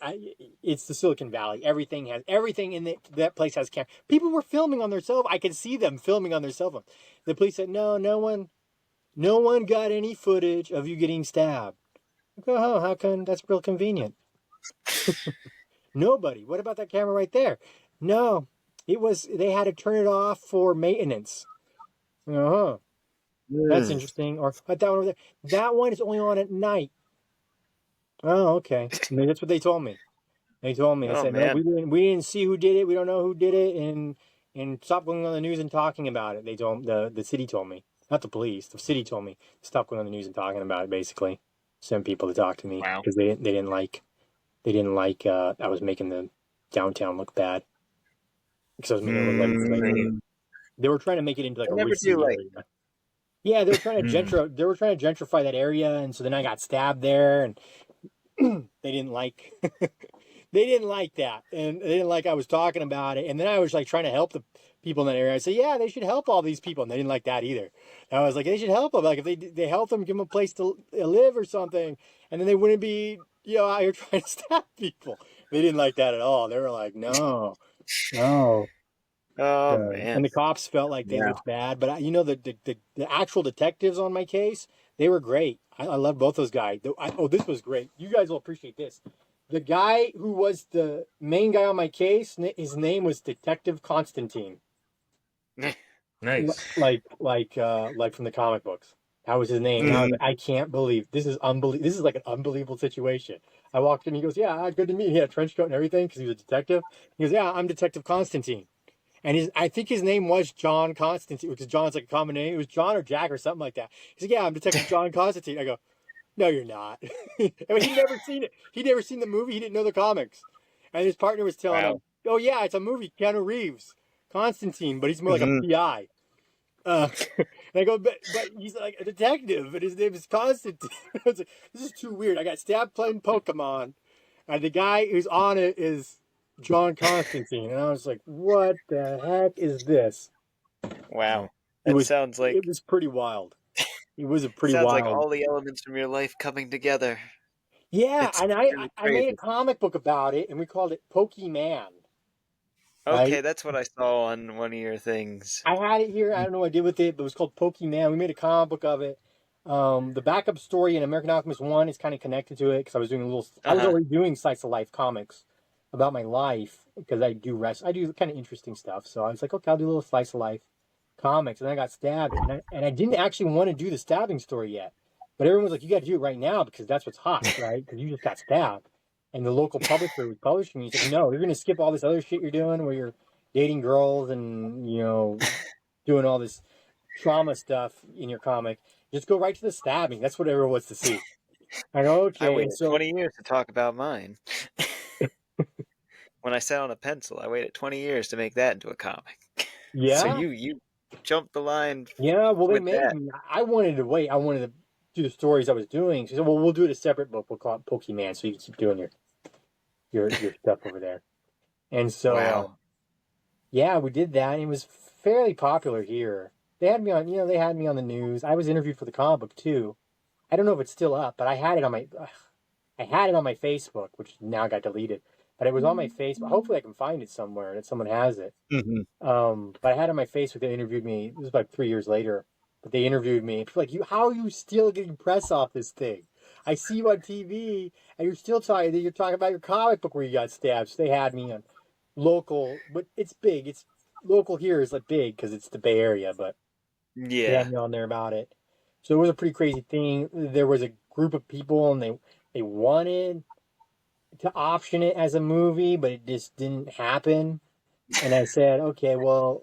it's the Silicon Valley. Everything in that place has cameras. People were filming on their cell phone. I could see them filming on their cell phone. The police said, no one got any footage of you getting stabbed. I go, oh, how come? That's real convenient. Nobody. What about that camera right there? No, they had to turn it off for maintenance. That's interesting. Or that one over there. That one is only on at night. Oh, okay. I mean, that's what they told me. They told me. They said, man. No, we didn't see who did it. We don't know who did it, and stop going on the news and talking about it. They told the city told me, not the police. The city told me stop going on the news and talking about it. Basically, send people to talk to me because they didn't like I was making the downtown look bad because I was making it look like they were trying to make it into like a risky area. Yeah, they were trying to gentrify that area, and so then I got stabbed there, and they didn't like that, and they didn't like I was talking about it, and then I was like trying to help the people in that area. I said, yeah, they should help all these people, and they didn't like that either. And I was like, they should help them, like if they help them, give them a place to live or something, and then they wouldn't be out here trying to stab people. They didn't like that at all. They were like, no. Oh man! And the cops felt like they looked bad, but the actual detectives on my case, they were great. I love both those guys. This was great. You guys will appreciate this. The guy who was the main guy on my case, his name was Detective Constantine. Nice. Like from the comic books. That was his name. I can't believe this is unbelievable. This is like an unbelievable situation. I walked in. He goes, "Yeah, good to meet you." He had a trench coat and everything because he was a detective. He goes, "Yeah, I'm Detective Constantine." And I think his name was John Constantine, because John's like a common name. It was John or Jack or something like that. He's like, yeah, I'm Detective John Constantine. I go, no, you're not. I mean, he'd never seen it. He'd never seen the movie. He didn't know the comics. And his partner was telling him, oh, yeah, it's a movie, Keanu Reeves, Constantine, but he's more like a PI. And I go, but he's like a detective, and his name is Constantine. I was like, this is too weird. I got stabbed playing Pokemon, and the guy who's on it is John Constantine, and I was like, "What the heck is this?" Wow, it sounds like it was pretty wild. It was a pretty sounds wild. like all the elements from your life coming together. Yeah, and I made a comic book about it, and we called it Pokeman. Okay, right? That's what I saw on one of your things. I had it here. I don't know what I did with it, but it was called Pokeman. We made a comic book of it. The backup story in American Alchemist 1 is kind of connected to it because I was doing I was already doing slice of life comics about my life because I do I do kind of interesting stuff. So I was like, okay, I'll do a little slice of life comics, and then I got stabbed, and I didn't actually want to do the stabbing story yet, but everyone was like, you got to do it right now because that's what's hot, right? Because you just got stabbed, and the local publisher was publishing me. He's like, no, you're gonna skip all this other shit you're doing where you're dating girls and doing all this trauma stuff in your comic. Just go right to the stabbing. That's what everyone wants to see. I go, I okay, and waited so 20 years to talk about mine. When I sat on a pencil, I waited 20 years to make that into a comic. So yeah. you jumped the line Yeah, well, they with made that. me. I wanted to wait. I wanted to do the stories I was doing. She said, "Well, we'll do it a separate book. We'll call it Pokemon, so you can keep doing your stuff over there." And so, Wow. yeah, we did that. And it was fairly popular here. They had me on. They had me on the news. I was interviewed for the comic book too. I don't know if it's still up, but I had it on my Facebook, which now got deleted. But it was on my Facebook. Hopefully, I can find it somewhere that someone has it. Mm-hmm. But I had it on my Facebook. They interviewed me. It was about 3 years later, but they interviewed me. It's like, how are you still getting press off this thing? I see you on TV, and you're still talking. You're talking about your comic book where you got stabbed. So they had me on local, but it's big. It's local here is like big because it's the Bay Area, but they Yeah. had me on there about it. So it was a pretty crazy thing. There was a group of people, and they wanted to option it as a movie, but it just didn't happen. And I said, okay, well,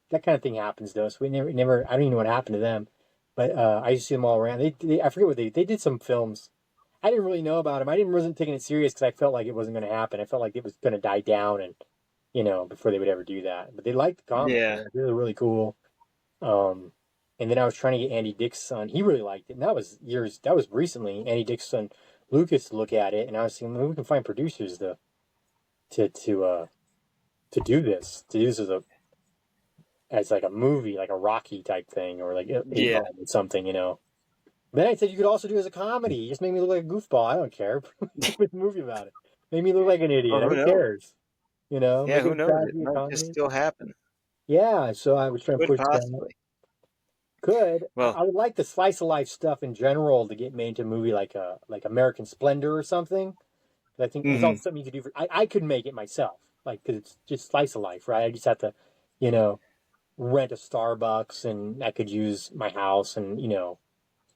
that kind of thing happens to us. We never. I don't even know what happened to them, but I used to see them all around. I forget what they did some films. I didn't really know about them. Wasn't taking it serious because I felt like it wasn't going to happen. I felt like it was going to die down, and before they would ever do that. But they liked the comic. Yeah. They were really cool. Um, and then I was trying to get Andy Dick's son. He really liked it, and that was years. That was recently. Andy Dick's son, Lucas, to look at it, and I was thinking, maybe we can find producers to do this. To do this as like a movie, like a Rocky type thing, or like Yeah. something. Then I said you could also do it as a comedy. Just make me look like a goofball. I don't care. Make a movie about it. Make me look like an idiot. Well, who Who knows? cares? Yeah, Make who it a knows? It tragedy, a might just comedy. still happen. Yeah. So I was trying to Could push that. possibly. Could Well, I would like the slice of life stuff in general to get made into a movie like American Splendor or something. I think it's hmm also something you could do I could make it myself, like because it's just slice of life, right? I just have to, you know, rent a Starbucks, and I could use my house and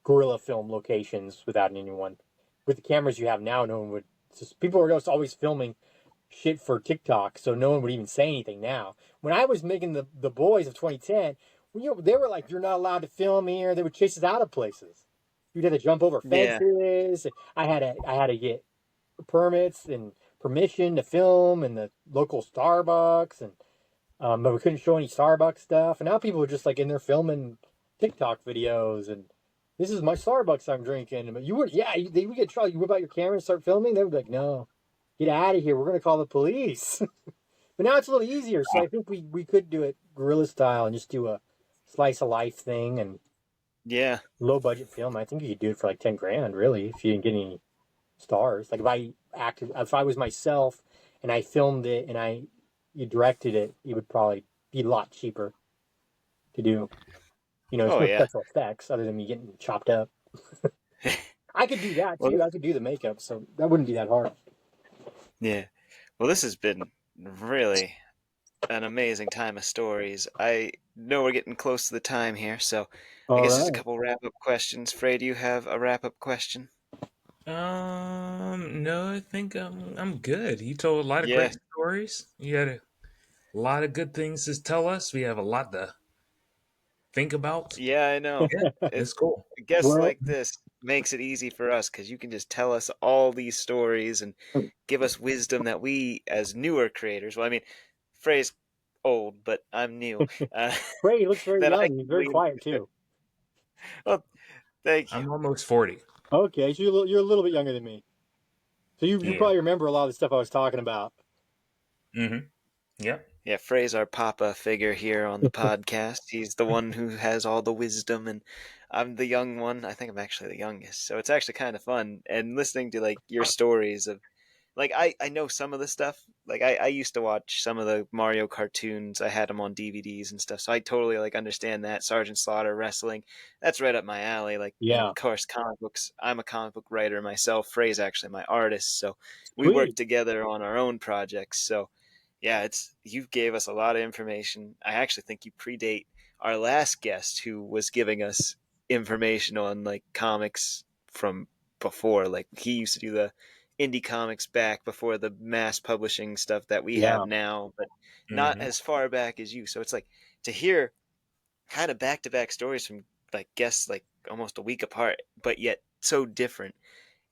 guerrilla film locations without anyone. With the cameras you have now, no one would. People are just always filming shit for TikTok, so no one would even say anything now. When I was making the Boys of 2010, they were like, "You're not allowed to film here." They would chase us out of places. You'd have to jump over yeah. fences. I had to get permits and permission to film in the local Starbucks, and but we couldn't show any Starbucks stuff. And now people are just like in there filming TikTok videos, and this is my Starbucks I'm drinking. But they would get trouble. You whip out your camera and start filming. They would be like, no, get out of here. We're gonna call the police. But now it's a little easier, so I think we could do it guerrilla style and just do a slice of life thing and Yeah. low budget film. I think you could do it for like 10 grand, really, if you didn't get any stars. Like if I was myself and I filmed it and you directed it, it would probably be a lot cheaper to do. There's Oh no yeah. special effects other than me getting chopped up. I could do that Well, too. I could do the makeup, so that wouldn't be that hard. yeah. Well, this has been really an amazing time of stories. I know we're getting close to the time here, so I All guess just a right. couple wrap-up questions. Frey, do you have a wrap-up question? No, I think I'm good. You told a lot of Yeah. great stories. You had a lot of good things to tell us. We have a lot to think about. Yeah, I know. Yeah, It it's cool. guests Well, like this makes it easy for us because you can just tell us all these stories and give us wisdom that we, as newer creators, well, I mean, Frey's old, but I'm new. Uh, Ray, he looks very that I young. can He's very glean. quiet too. Well, thank you. I'm almost 40. Okay, so you're a little bit younger than me. So you Yeah. probably remember a lot of the stuff I was talking about. Mm-hmm. Yep. Yeah, Frey's our papa figure here on the podcast. He's the one who has all the wisdom, and I'm the young one. I think I'm actually the youngest, so it's actually kind of fun. And listening to like your stories of, like, I know some of the stuff like I used to watch some of the Mario cartoons. I had them on DVDs and stuff, so I totally like understand that. Sergeant Slaughter, wrestling, that's right up my alley. Like, and Yeah, of course comic books. I'm a comic book writer myself. Frey's actually my artist, so we work sweet. together on our own projects. So yeah, it's you gave us a lot of information. I actually think you predate our last guest who was giving us information on like comics from before. Like he used to do the indie comics back before the mass publishing stuff that we have Yeah. now, but not Mm-hmm. as far back as you. So it's like to hear kind of back to back stories from like guests like almost a week apart, but yet so different.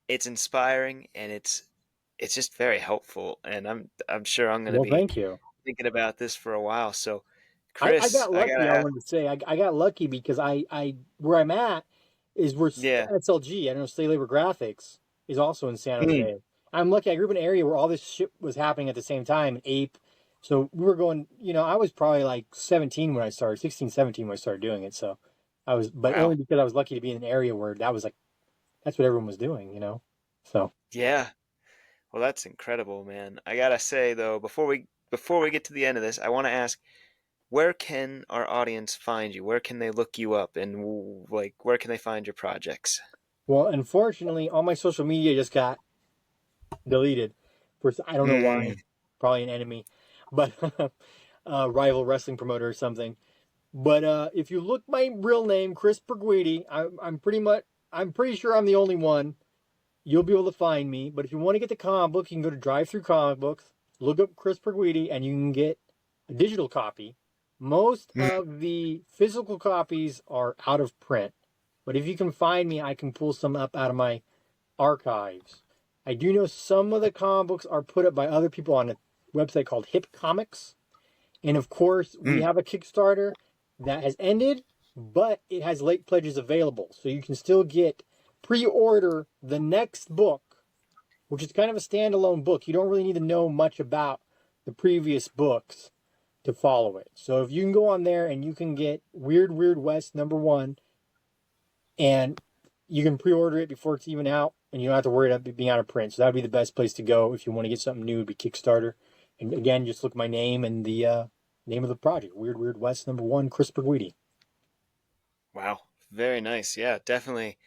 It's inspiring and it's just very helpful. And I'm sure I'm gonna Well, be thank you. thinking about this for a while. So I Chris, got I gotta lucky. I ask. wanted to say I got lucky because I where I'm at is where Yeah. SLG. I don't know, Slave Labor Graphics is also in San Mm. Jose. I'm lucky. I grew up in an area where all this shit was happening at the same time. Ape. So we were going. I was probably like 17 when I started, 16, 17 when I started doing it. So I was, but only Wow. because I was lucky to be in an area where that was like that's what everyone was doing. So Yeah. Well, that's incredible, man. I gotta say though, before we get to the end of this, I want to ask, where can our audience find you? Where can they look you up, and like where can they find your projects? well, unfortunately, all my social media just got deleted. First, I don't know why. Mm. Probably an enemy, but a rival wrestling promoter or something. But if you look my real name, Chris Perguidi, I'm pretty sure I'm the only one. You'll be able to find me. But if you want to get the comic book, you can go to Drive Through Comic Books, look up Chris Perguidi, and you can get a digital copy. Most Mm. of the physical copies are out of print. But if you can find me, I can pull some up out of my archives. I do know some of the comic books are put up by other people on a website called Hip Comics. And of course, we Mm. have a Kickstarter that has ended, but it has late pledges available. So you can still pre-order the next book, which is kind of a standalone book. You don't really need to know much about the previous books to follow it. So if you can go on there and you can get Weird Weird West #1, and you can pre-order it before it's even out, and you don't have to worry about it being out of print. So that would be the best place to go if you want to get something new. Would be Kickstarter, and again, just look my name and the name of the project, Weird Weird West #1, Chris Perguidi. Wow. Very nice. Yeah, definitely.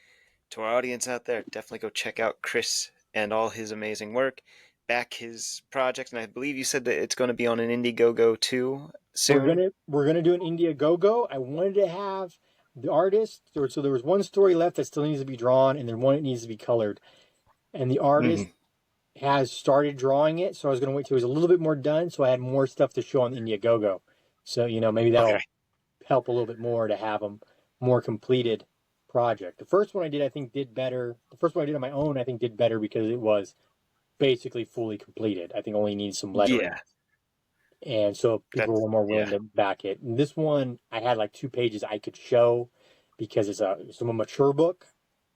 To our audience out there, definitely go check out Chris and all his amazing work. Back his projects, and I believe you said that it's going to be on an Indiegogo too soon. We're gonna do an Indiegogo. I wanted to have the artist, so there was one story left that still needs to be drawn, and then one that needs to be colored. And the artist Mm. has started drawing it, so I was gonna wait till it was a little bit more done, so I had more stuff to show on the Indiegogo. So maybe Okay. that'll help a little bit more to have a more completed project. The first one I did, I think, did better. The first one I did on my own, I think, did better because it was basically fully completed. I think only needs some lettering. Yeah. And so people That's were more willing yeah. to back it. And this one, I had like 2 pages I could show because it's a mature book.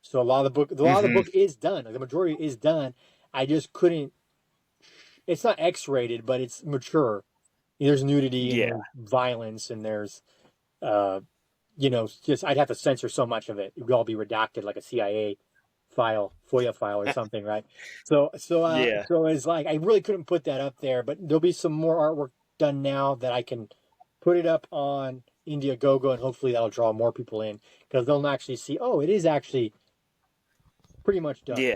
So a lot of the Hmm. book is done. Like the majority is done. I just couldn't. It's not X-rated, but it's mature. There's nudity and Yeah. there's violence and there's, uh, just I'd have to censor so much of it. It would all be redacted like a CIA file, FOIA file or something, right? Yeah. So it's like I really couldn't put that up there, but there'll be some more artwork done now that I can put it up on Indiegogo, and hopefully that'll draw more people in because they'll actually see, oh, it is actually pretty much done. Yeah.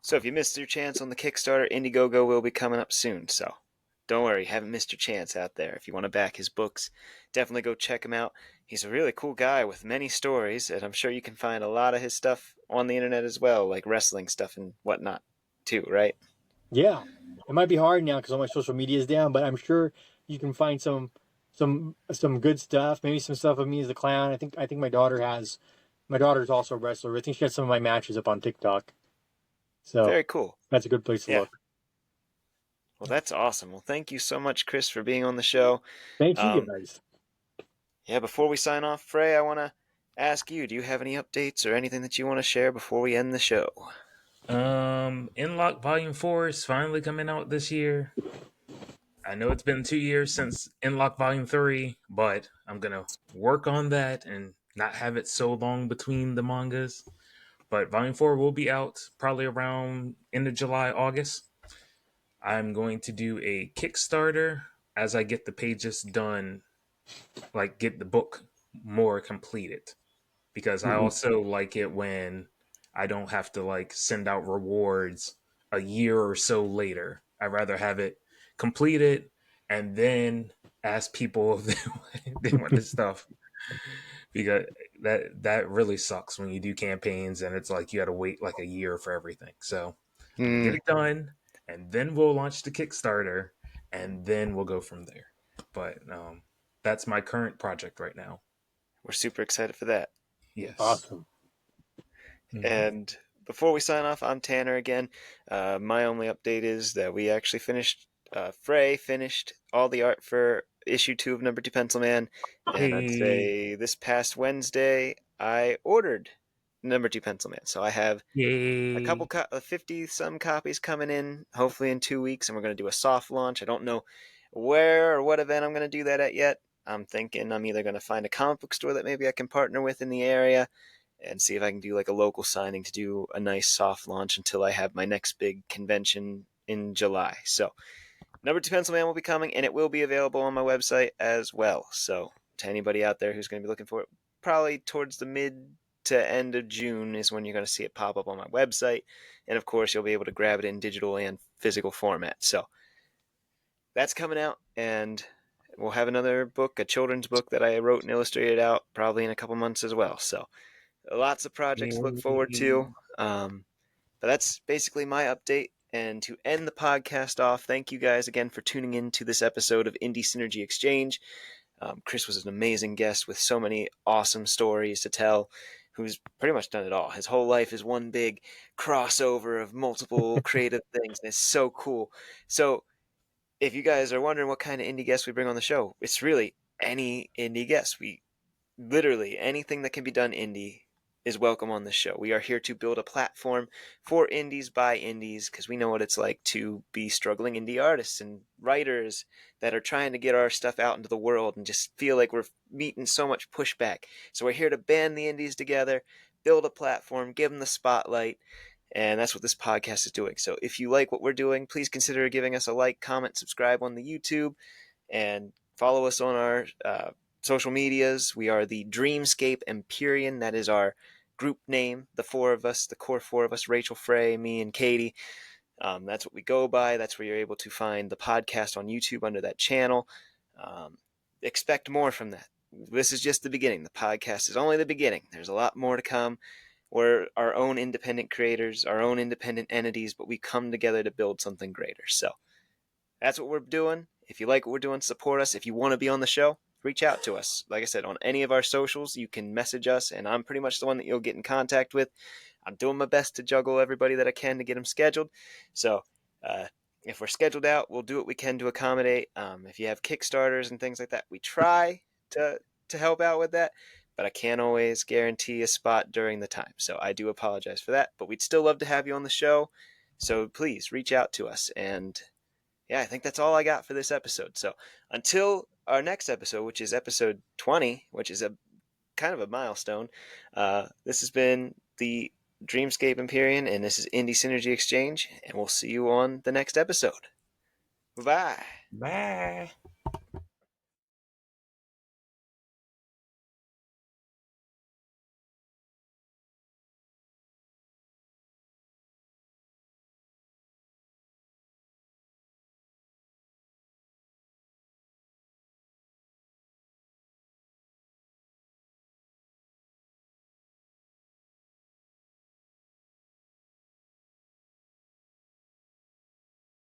So if you missed your chance on the Kickstarter, Indiegogo will be coming up soon. So don't worry, you haven't missed your chance out there. If you want to back his books, definitely go check him out. He's a really cool guy with many stories, and I'm sure you can find a lot of his stuff on the internet as well, like wrestling stuff and whatnot, too, right? Yeah, it might be hard now because all my social media is down, but I'm sure you can find some good stuff. Maybe some stuff of me as a clown. I think my daughter's also a wrestler. I think she has some of my matches up on TikTok. So Very cool. that's a good place to Yeah. look. Well, that's awesome. Well, thank you so much, Chris, for being on the show. Thank you Um, guys. yeah, before we sign off, Frey, I want to ask you, do you have any updates or anything that you want to share before we end the show? Inlock Volume 4 is finally coming out this year. I know it's been 2 years since Inlock Volume 3, but I'm gonna work on that and not have it so long between the mangas. But Volume 4 will be out probably around end of July, August. I'm going to do a Kickstarter as I get the pages done, like get the book more completed. Because I Mhm. also like it when I don't have to like send out rewards a year or so later. I'd rather have it completed and then ask people if they want this stuff, because that really sucks when you do campaigns and it's like you got to wait like a year for everything. So I'm gonna get Mm, it done, and then we'll launch the Kickstarter, and then we'll go from there. But that's my current project right now. we're super excited for that. Yes. Awesome. Mm-hmm. And before we sign off, I'm Tanner again. My only update is that we actually finished, Frey finished all the art for issue 2 of Number 2 Pencil Man. And I'd Hey, say this past Wednesday, I ordered Number 2 Pencil Man. So I have a couple, yay! 50 some copies coming in, hopefully in 2 weeks. And we're going to do a soft launch. I don't know where or what event I'm going to do that at yet. I'm thinking I'm either going to find a comic book store that maybe I can partner with in the area and see if I can do like a local signing to do a nice soft launch until I have my next big convention in July. So, Number 2 Pencil Man will be coming, and it will be available on my website as well. So, to anybody out there who's going to be looking for it, probably towards the mid to end of June is when you're going to see it pop up on my website. And of course, you'll be able to grab it in digital and physical format. So, that's coming out, and we'll have another book, a children's book that I wrote and illustrated out probably in a couple months as well. So, lots of projects to look forward Yay. to. But that's basically my update. And to end the podcast off, thank you guys again for tuning in to this episode of Indie Synergy Exchange. Chris was an amazing guest with so many awesome stories to tell, who's pretty much done it all. His whole life is one big crossover of multiple creative things, and it's so cool. So, if you guys are wondering what kind of indie guests we bring on the show, it's really any indie guest. We literally anything that can be done indie is welcome on this show. We are here to build a platform for indies by indies because we know what it's like to be struggling indie artists and writers that are trying to get our stuff out into the world and just feel like we're meeting so much pushback. So we're here to band the indies together, build a platform, give them the spotlight. And that's what this podcast is doing. So if you like what we're doing, please consider giving us a like, comment, subscribe on the YouTube, and follow us on our social medias. We are the Dreamscape Empyrean. That is our group name. The four of us, the core four of us, Rachel, Frey, me, and Katie. That's what we go by. That's where you're able to find the podcast on YouTube under that channel. Expect more from that. This is just the beginning. The podcast is only the beginning. There's a lot more to come. We're our own independent creators, our own independent entities, but we come together to build something greater. So that's what we're doing. If you like what we're doing, support us. If you want to be on the show, reach out to us. Like I said, on any of our socials, you can message us, and I'm pretty much the one that you'll get in contact with. I'm doing my best to juggle everybody that I can to get them scheduled. So, if we're scheduled out, we'll do what we can to accommodate. If you have Kickstarters and things like that, we try to help out with that, but I can't always guarantee a spot during the time. So I do apologize for that, but we'd still love to have you on the show. So please reach out to us. And yeah, I think that's all I got for this episode. So until our next episode, which is episode 20, which is a kind of a milestone, this has been the Dreamscape Empyrean, and this is Indie Synergy Exchange, and we'll see you on the next episode. Bye. Bye.